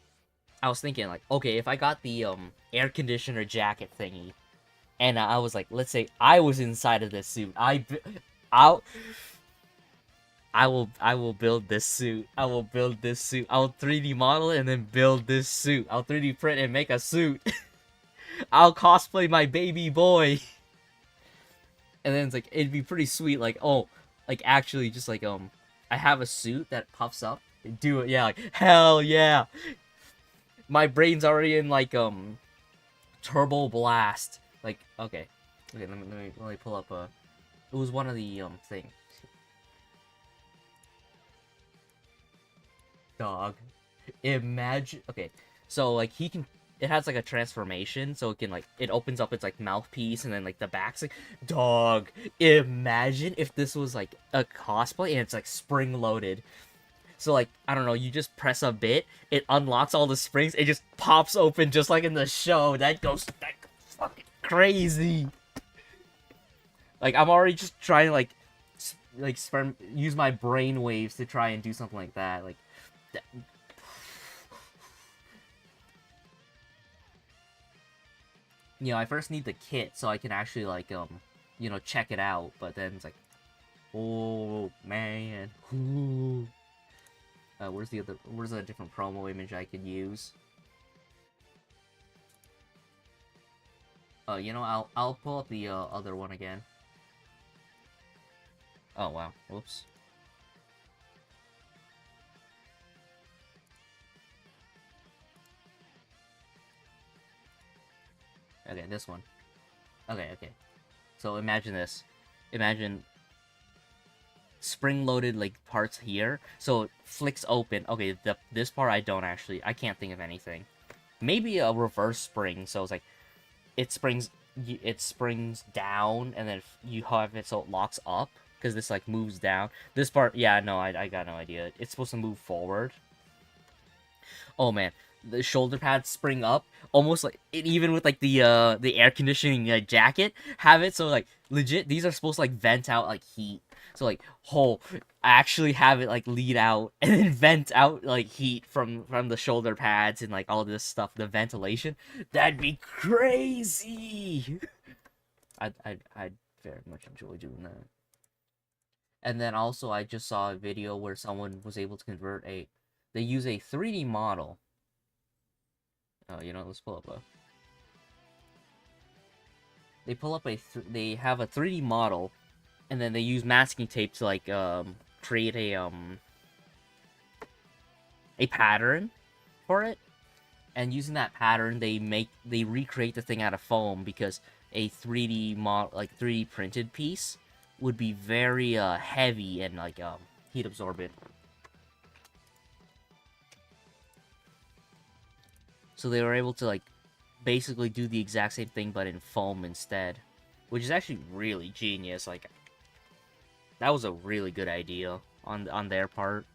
I was thinking, like, okay, if I got the air conditioner jacket thingy, and I was like, let's say I was inside of this suit, I will build this suit. I will build this suit. I'll 3D model it and then build this suit. I'll 3D print and make a suit. I'll cosplay my baby boy. And then it's like, it'd be pretty sweet, like, oh, like, actually, just like, I have a suit that puffs up. Do it, yeah, like, hell yeah. My brain's already in, like, Turbo Blast. Like, okay, let me pull up, it was one of the, things. Dog. Imagine, okay, so, like, it has, like, a transformation, so it can, like, it opens up its, like, mouthpiece, and then, like, the back's, like, dog, imagine if this was, like, a cosplay, and it's, like, spring-loaded. So, like, I don't know, you just press a bit, it unlocks all the springs, it just pops open just like in the show. That goes fucking crazy. Like, I'm already just trying to, use my brain waves to try and do something like that. Like, you know, I first need the kit so I can actually, like, you know, check it out. But then it's like, oh, man. Ooh. Where's a different promo image I could use? You know, I'll pull up the other one again. Oh wow, whoops. Okay, this one. Okay. So imagine this. Imagine spring-loaded, like, parts here. So it flicks open. Okay, this part I can't think of anything. Maybe a reverse spring, so it's like, it springs down, and then you have it so it locks up, because this, like, moves down. This part, yeah, no, I got no idea. It's supposed to move forward. Oh, man. the shoulder pads spring up, almost like even with like the air conditioning jacket, have it so like legit these are supposed to like vent out like heat. So like I actually have it like lead out and then vent out like heat from the shoulder pads and like all this stuff, the ventilation. That'd be crazy. I'd very much enjoy doing that. And then also I just saw a video where someone was able to convert they use a 3D model. Oh, let's pull up a. They pull up they have a 3D model, and then they use masking tape to like create a pattern for it, and using that pattern they recreate the thing out of foam because a 3D model, like 3D printed piece, would be very heavy and like heat absorbent. So they were able to like basically do the exact same thing but in foam instead, which is actually really genius. Like that was a really good idea on their part.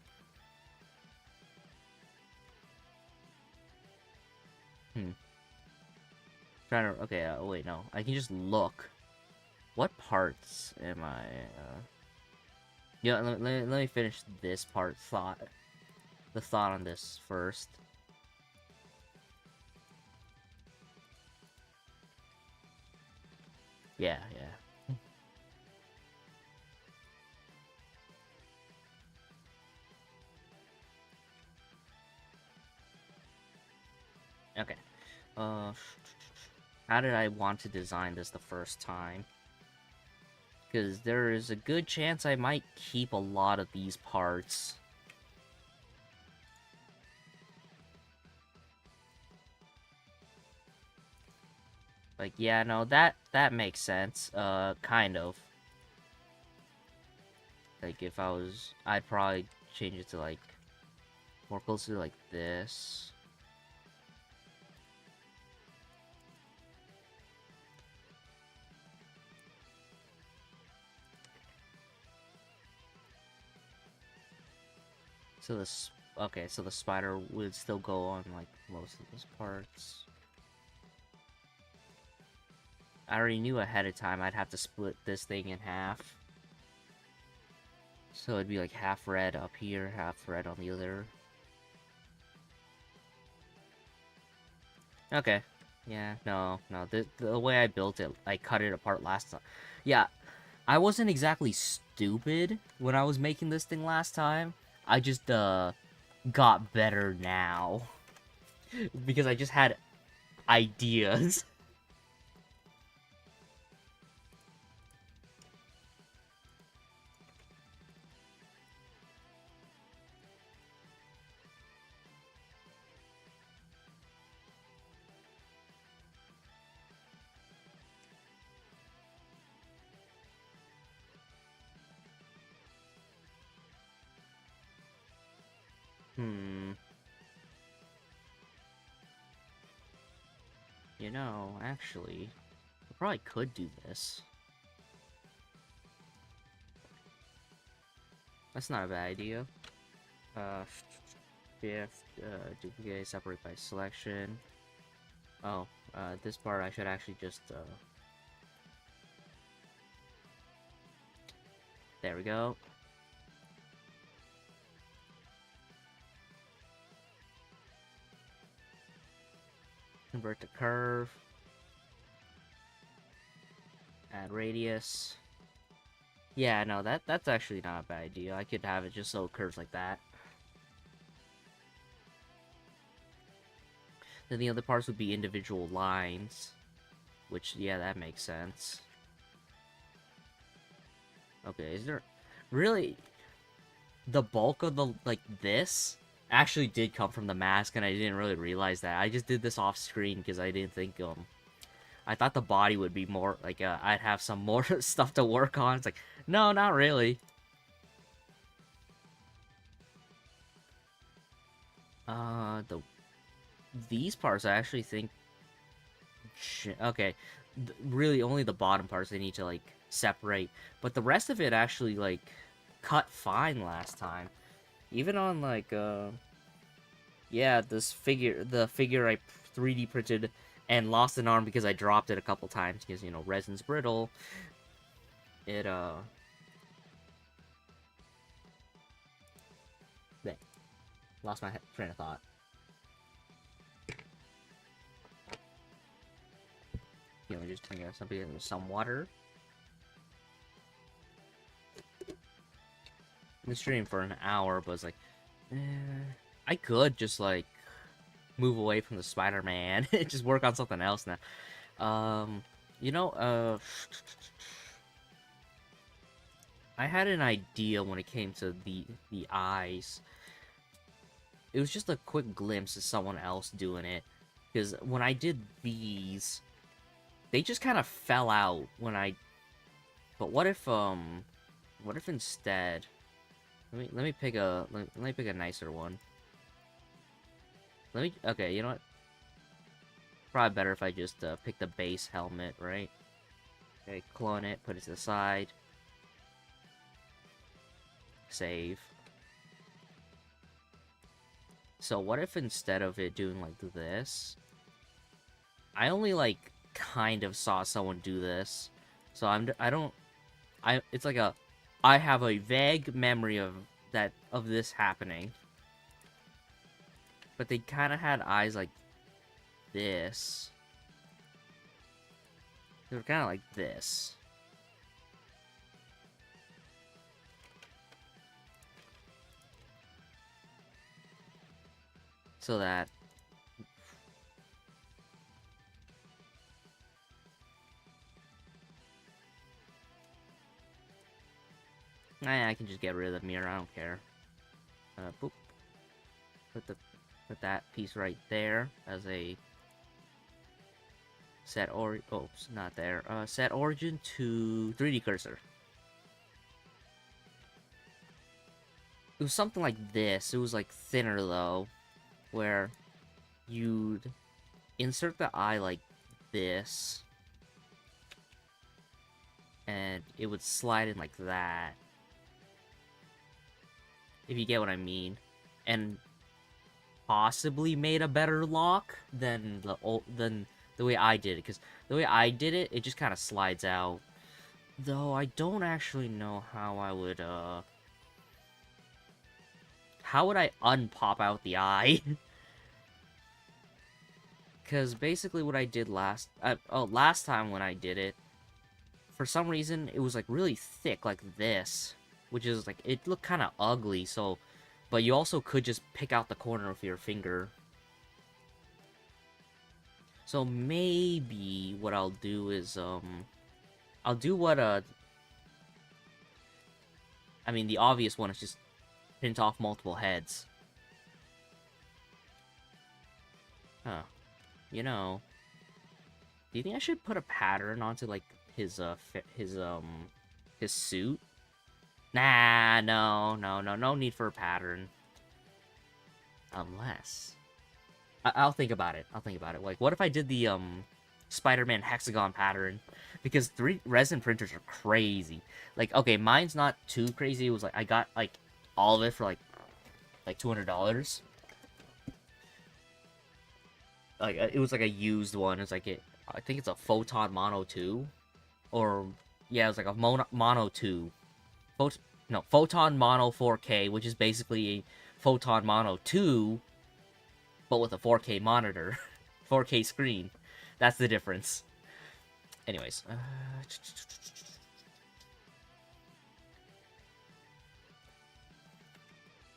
Trying to okay. Wait, no. I can just look. What parts am I? Yeah. Let me finish this part. The thought on this first. Yeah. Okay. How did I want to design this the first time? Because there is a good chance I might keep a lot of these parts. Like, yeah, no, that makes sense. Kind of. Like, if I'd probably change it to, like, more closely like this. So okay, so the spider would still go on, like, most of those parts. I already knew ahead of time I'd have to split this thing in half. So it'd be like half red up here, half red on the other. Okay. Yeah, no. The way I built it, I cut it apart last time. Yeah, I wasn't exactly stupid when I was making this thing last time. I just, got better now. Because I just had ideas. Actually, I probably could do this. That's not a bad idea. Shift, duplicate, separate by selection. Oh, this part I should actually just, there we go. Convert to curve. Add radius. Yeah, no, that's actually not a bad idea. I could have it just so it curves like that. Then the other parts would be individual lines. Which, yeah, that makes sense. Okay, is there... Really... The bulk of the, like, this actually did come from the mask, and I didn't really realize that. I just did this off screen because I didn't think, I thought the body would be more, like, I'd have some more stuff to work on. It's like, no, not really. These parts I actually think... Okay, really only the bottom parts they need to, like, separate. But the rest of it actually, like, cut fine last time. Even on, like, Yeah, the figure I 3D printed and lost an arm because I dropped it a couple times because, you know, resin's brittle. It, There. Lost my train of thought. You know, just hang out something in some water. In the stream for an hour, but it's like, I could just, like, move away from the Spider-Man and just work on something else now. You know, I had an idea when it came to the eyes. It was just a quick glimpse of someone else doing it. Because when I did these, they just kind of fell out when I... But what if instead... Let me pick a nicer one. Okay, you know what? Probably better if I just pick the base helmet, right? Okay, clone it, put it to the side. Save. So what if instead of it doing like this, I only like kind of saw someone do this. So it's like I have a vague memory of this happening. But they kind of had eyes like this. They were kind of like this. So that... I can just get rid of the mirror, I don't care. Boop. Put that piece right there as a oops, not there. Set origin to 3D cursor. It was something like this. It was like thinner though, where you'd insert the eye like this, and it would slide in like that. If you get what I mean. And possibly made a better lock than the way I did it, because the way I did it, it just kind of slides out. Though I don't actually know how I would how would I unpop out the eye? Because basically what I did last time when I did it, for some reason it was like really thick like this, which is like, it looked kind of ugly. So, but you also could just pick out the corner of your finger. So maybe what I'll do is, I'll do what, I mean, the obvious one is just print off multiple heads. Huh. You know, do you think I should put a pattern onto, like, his suit? Nah, no need for a pattern. Unless... I'll think about it. Like, what if I did the, Spider-Man hexagon pattern? Because 3 resin printers are crazy. Like, okay, mine's not too crazy. It was like, I got, like, all of it for, like $200. Like, it was like a used one. It's like, I think it's a Photon Mono 2. Or, yeah, it was like a Mono 2. Photon Mono 4K, which is basically a Photon Mono 2, but with a 4K monitor. 4K screen. That's the difference. Anyways.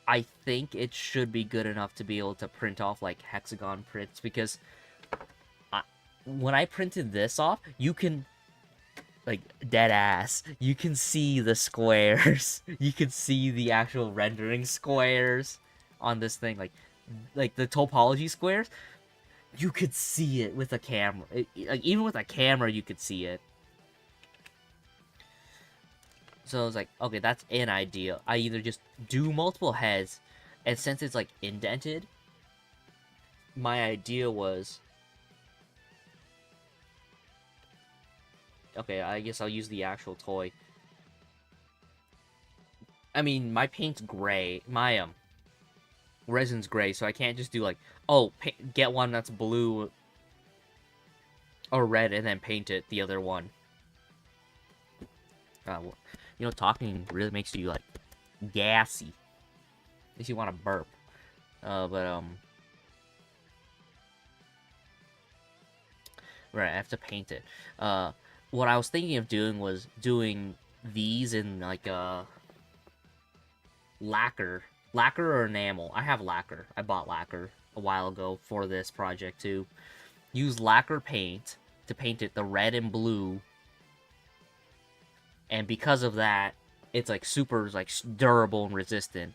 I think it should be good enough to be able to print off, like, hexagon prints, because when I printed this off, you can, like, dead ass, you can see the squares. You can see the actual rendering squares on this thing, like the topology squares. You could see it with a camera. Like, even with a camera, you could see it. So I was like, okay, that's an idea. I either just do multiple heads, and since it's, like, indented, my idea was... Okay, I guess I'll use the actual toy. I mean, my paint's gray. My resin's gray, so I can't just do like, oh, get one that's blue or red and then paint it the other one. Well, you know, talking really makes you like gassy. Makes you want to burp. Right, I have to paint it. What I was thinking of doing was doing these in like lacquer or enamel. I have lacquer. I bought lacquer a while ago for this project too. Use lacquer paint to paint it the red and blue, and because of that, it's like super like durable and resistant.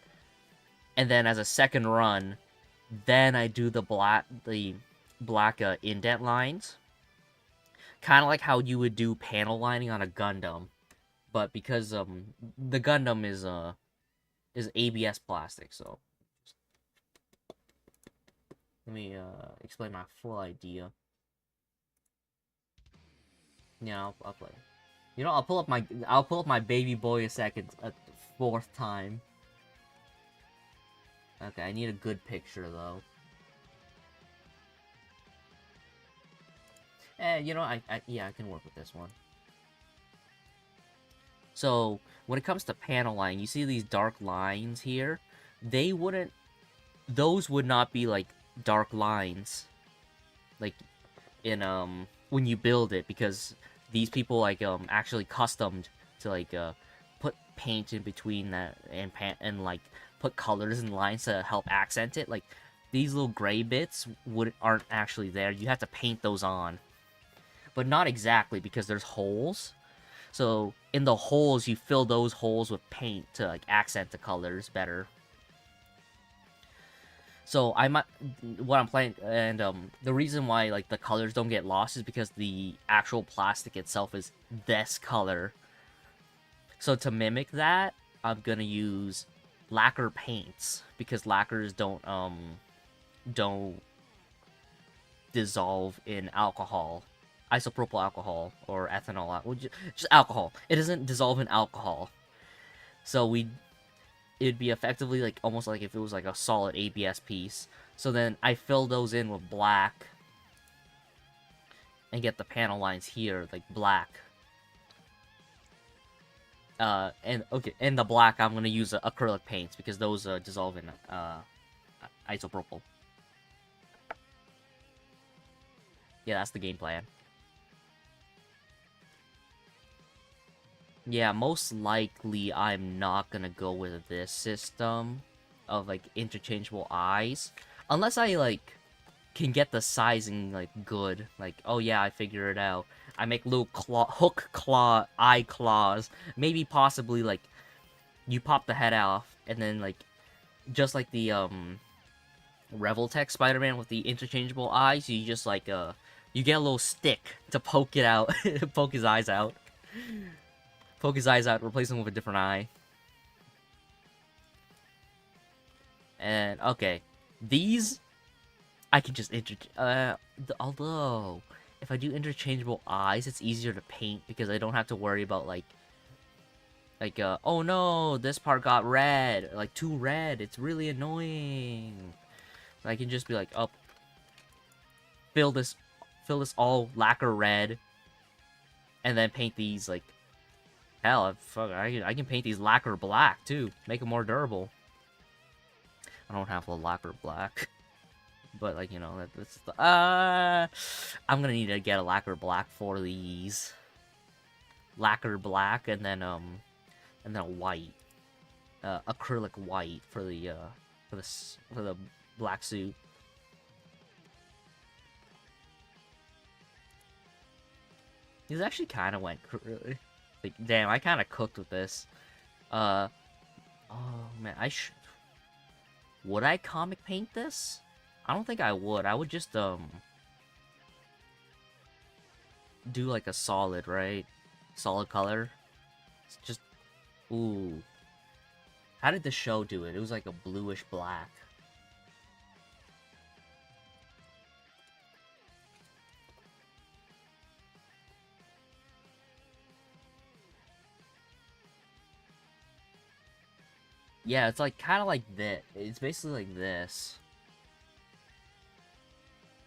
And then as a second run, then I do the black indent lines, kind of like how you would do panel lining on a Gundam, but because the Gundam is ABS plastic, so let me explain my full idea. Yeah, I'll play. You know, I'll pull up my baby boy a fourth time. Okay, I need a good picture though. You know, yeah, I can work with this one. So, when it comes to panel line, you see these dark lines here? Those would not be, like, dark lines. Like, in, when you build it, because these people, like, actually customed to, like, put paint in between that, and like, put colors and lines to help accent it. Like, these little gray bits aren't actually there. You have to paint those on. But not exactly, because there's holes. So, in the holes, you fill those holes with paint to, like, accent the colors better. So, what I'm playing, and, the reason why, like, the colors don't get lost is because the actual plastic itself is this color. So, to mimic that, I'm gonna use lacquer paints, because lacquers don't dissolve in alcohol. Isopropyl alcohol or ethanol, just alcohol. It doesn't dissolve in alcohol, so it'd be effectively like almost like if it was like a solid ABS piece. So then I fill those in with black and get the panel lines here like black. And the black I'm gonna use acrylic paints because those dissolve in isopropyl. Yeah, that's the game plan. Yeah, most likely I'm not gonna go with this system of, like, interchangeable eyes. Unless I, like, can get the sizing, like, good. Like, oh yeah, I figure it out. I make little eye claws. Maybe possibly, like, you pop the head off, and then, like, just like the, Revoltech Spider-Man with the interchangeable eyes, you just, like, you get a little stick to poke it out, poke his eyes out. Poke his eyes out, replace him with a different eye. And, okay. These, I can just although, if I do interchangeable eyes, it's easier to paint because I don't have to worry about, like, oh no, this part got red. Like, too red. It's really annoying. I can just be like, oh, fill this all lacquer red. And then paint these, like, hell, I can paint these lacquer black, too. Make them more durable. I don't have a lacquer black. But, like, you know, that's the... I'm gonna need to get a lacquer black for these. Lacquer black, and then a white. Acrylic white for the black suit. These actually kind of went... Like, damn, I kind of cooked with this. Oh, man, would I comic paint this? I don't think I would. I would just, do, like, a solid, right? Solid color. It's just... Ooh. How did the show do it? It was like a bluish black. Yeah, it's like kind of like this. It's basically like this.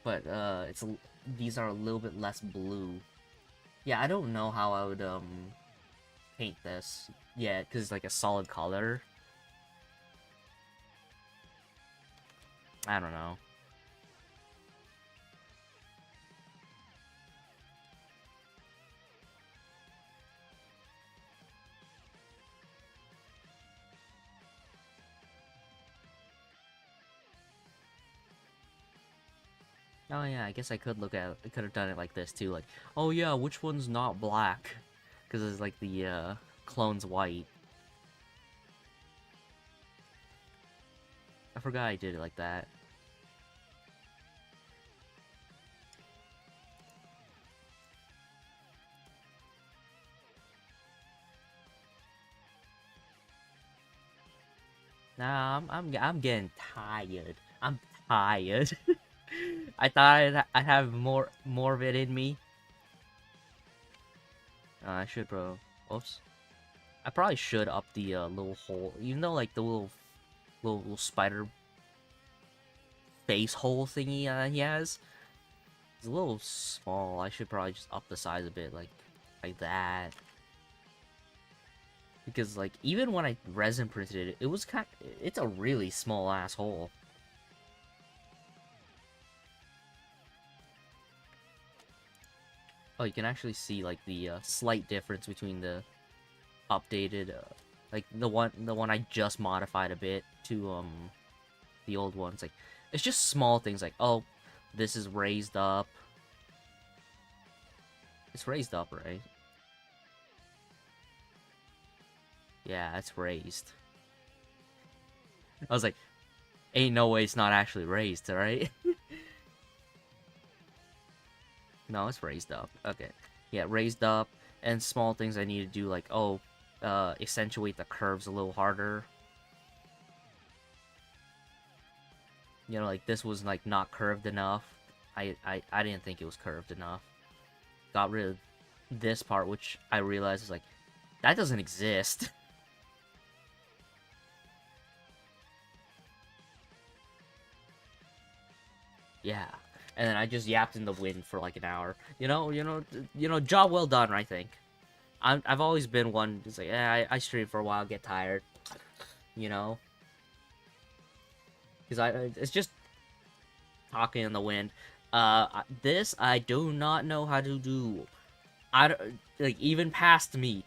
But these are a little bit less blue. Yeah, I don't know how I would paint this. Yeah, because it's like a solid color. I don't know. Oh yeah, I guess I could I could have done it like this too, like, oh yeah, which one's not black? Because it's like the clone's white. I forgot I did it like that. Nah, I'm getting tired. I'm tired. I thought I'd have more of it in me. I should, bro. Oops. I probably should up the little hole, even though like the little spider face hole thingy he has. It's a little small. I should probably just up the size a bit, like that. Because like even when I resin printed it, it was it's a really small ass hole. Oh, you can actually see like the slight difference between the updated, like the one I just modified a bit to the old ones. Like it's just small things like, oh, this is raised up. It's raised up, right? Yeah, it's raised. I was like, ain't no way it's not actually raised, right? No, it's raised up. Okay. Yeah, raised up. And small things I need to do, like, oh, accentuate the curves a little harder. You know, like, this was, like, not curved enough. I didn't think it was curved enough. Got rid of this part, which I realized is, like, that doesn't exist. Yeah. And then I just yapped in the wind for, like, an hour. You know, job well done, I think. I've always been one just like, yeah, I stream for a while, get tired, you know, because it's just talking in the wind. This I do not know how to do. Like even past me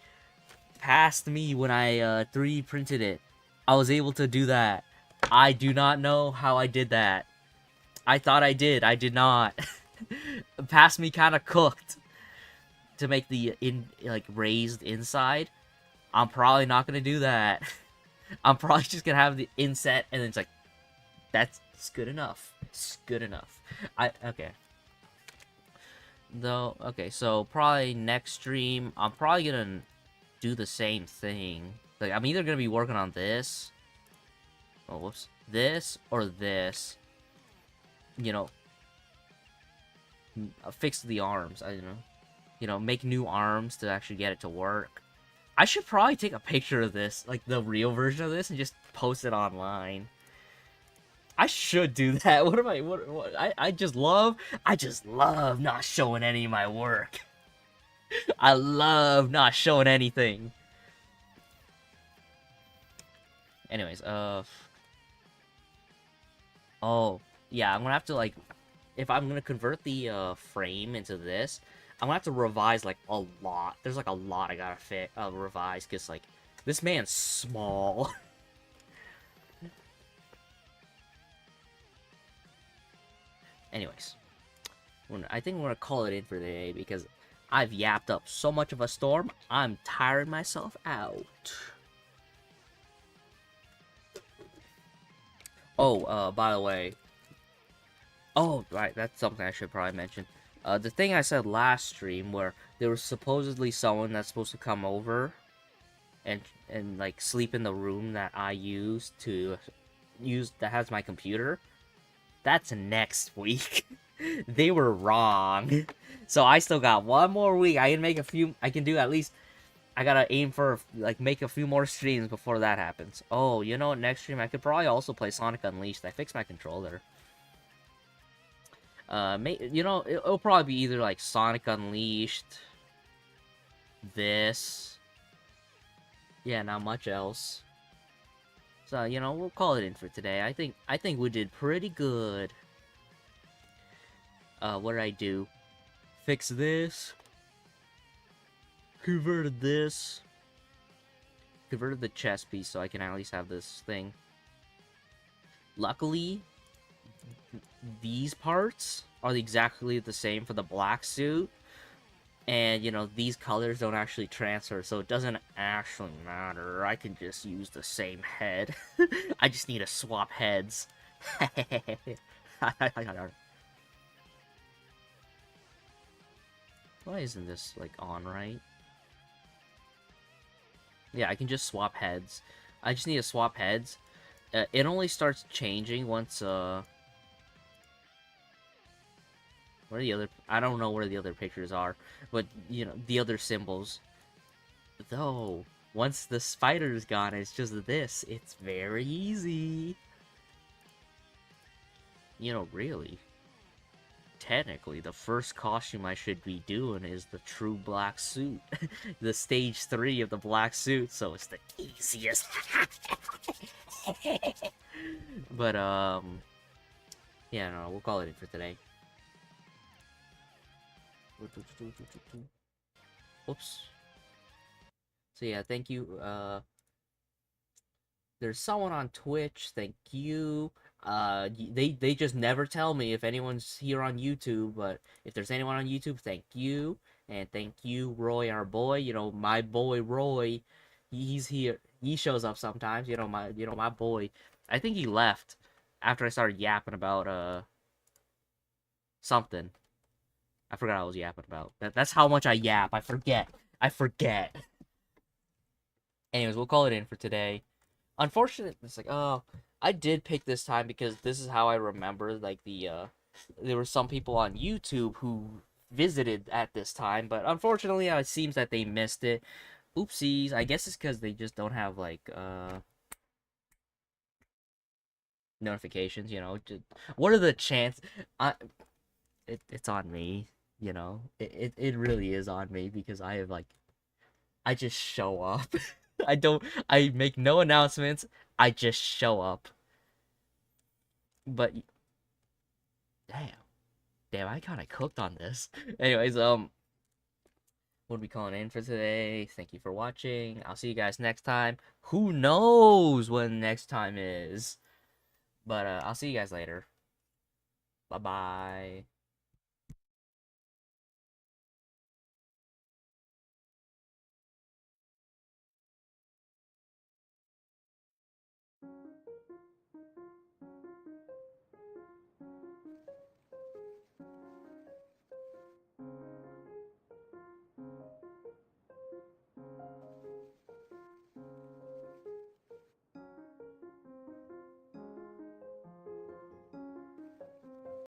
when I 3D printed it, I was able to do that. I do not know how I did that. I thought I did not. Past me kind of cooked. To make the raised inside, I'm probably not gonna do that. I'm probably just gonna have the inset, and then it's like, that's good enough. It's good enough. Okay. Though, okay, so probably next stream, I'm probably gonna do the same thing. Like, I'm either gonna be working on this. Oh, whoops. This or this. You know, fix the arms. I don't know. You know, make new arms to actually get it to work. I should probably take a picture of this, like the real version of this, and just post it online. I should do that. What am I? What I just love not showing any of my work. I love not showing anything. Anyways, oh yeah, I'm gonna have to like, if I'm gonna convert the frame into this, I'm gonna have to revise, like, a lot. There's, like, a lot I gotta revise, because, like, this man's small. Anyways. I think we're gonna call it in for today, because I've yapped up so much of a storm, I'm tiring myself out. Oh, by the way. Oh, right, that's something I should probably mention. The thing I said last stream, where there was supposedly someone that's supposed to come over and like sleep in the room that I use that has my computer. That's next week. They were wrong. So I still got one more week. I can do at least I gotta aim for, like, make a few more streams before that happens. Oh, you know what? Next stream, I could probably also play Sonic Unleashed. I fixed my controller. You know, it'll probably be either, like, Sonic Unleashed, this. Yeah, not much else. So, you know, we'll call it in for today. I think we did pretty good. What did I do? Fix this. Converted this. Converted the chest piece so I can at least have this thing. Luckily, these parts are exactly the same for the black suit. And, you know, these colors don't actually transfer, so it doesn't actually matter. I can just use the same head. I just need to swap heads. Why isn't this, like, on right? Yeah, I can just swap heads. I just need to swap heads. It only starts changing once, Where are the other... I don't know where the other pictures are. But, you know, the other symbols. Though, once the spider's gone, it's just this. It's very easy. You know, really. Technically, the first costume I should be doing is the true black suit. The stage 3 of the black suit, so it's the easiest. But, yeah, no, we'll call it in for today. Oops. So yeah, thank you. There's someone on Twitch. Thank you. They just never tell me if anyone's here on YouTube, but if there's anyone on YouTube, thank you. And thank you, Roy, our boy. You know, my boy Roy. He's here. He shows up sometimes. You know, my boy. I think he left after I started yapping about something. I forgot what I was yapping about. That's how much I yap. I forget. Anyways, we'll call it in for today. Unfortunately, it's like, oh, I did pick this time because this is how I remember, like, there were some people on YouTube who visited at this time, but unfortunately, it seems that they missed it. Oopsies. I guess it's because they just don't have, like, notifications, you know? What are the chances? It's on me, you know? It really is on me because I have, like, I just show up. I make no announcements. I just show up. But, damn, I kind of cooked on this. Anyways, what are we calling in for today? Thank you for watching. I'll see you guys next time. Who knows when next time is? But, I'll see you guys later. Bye-bye.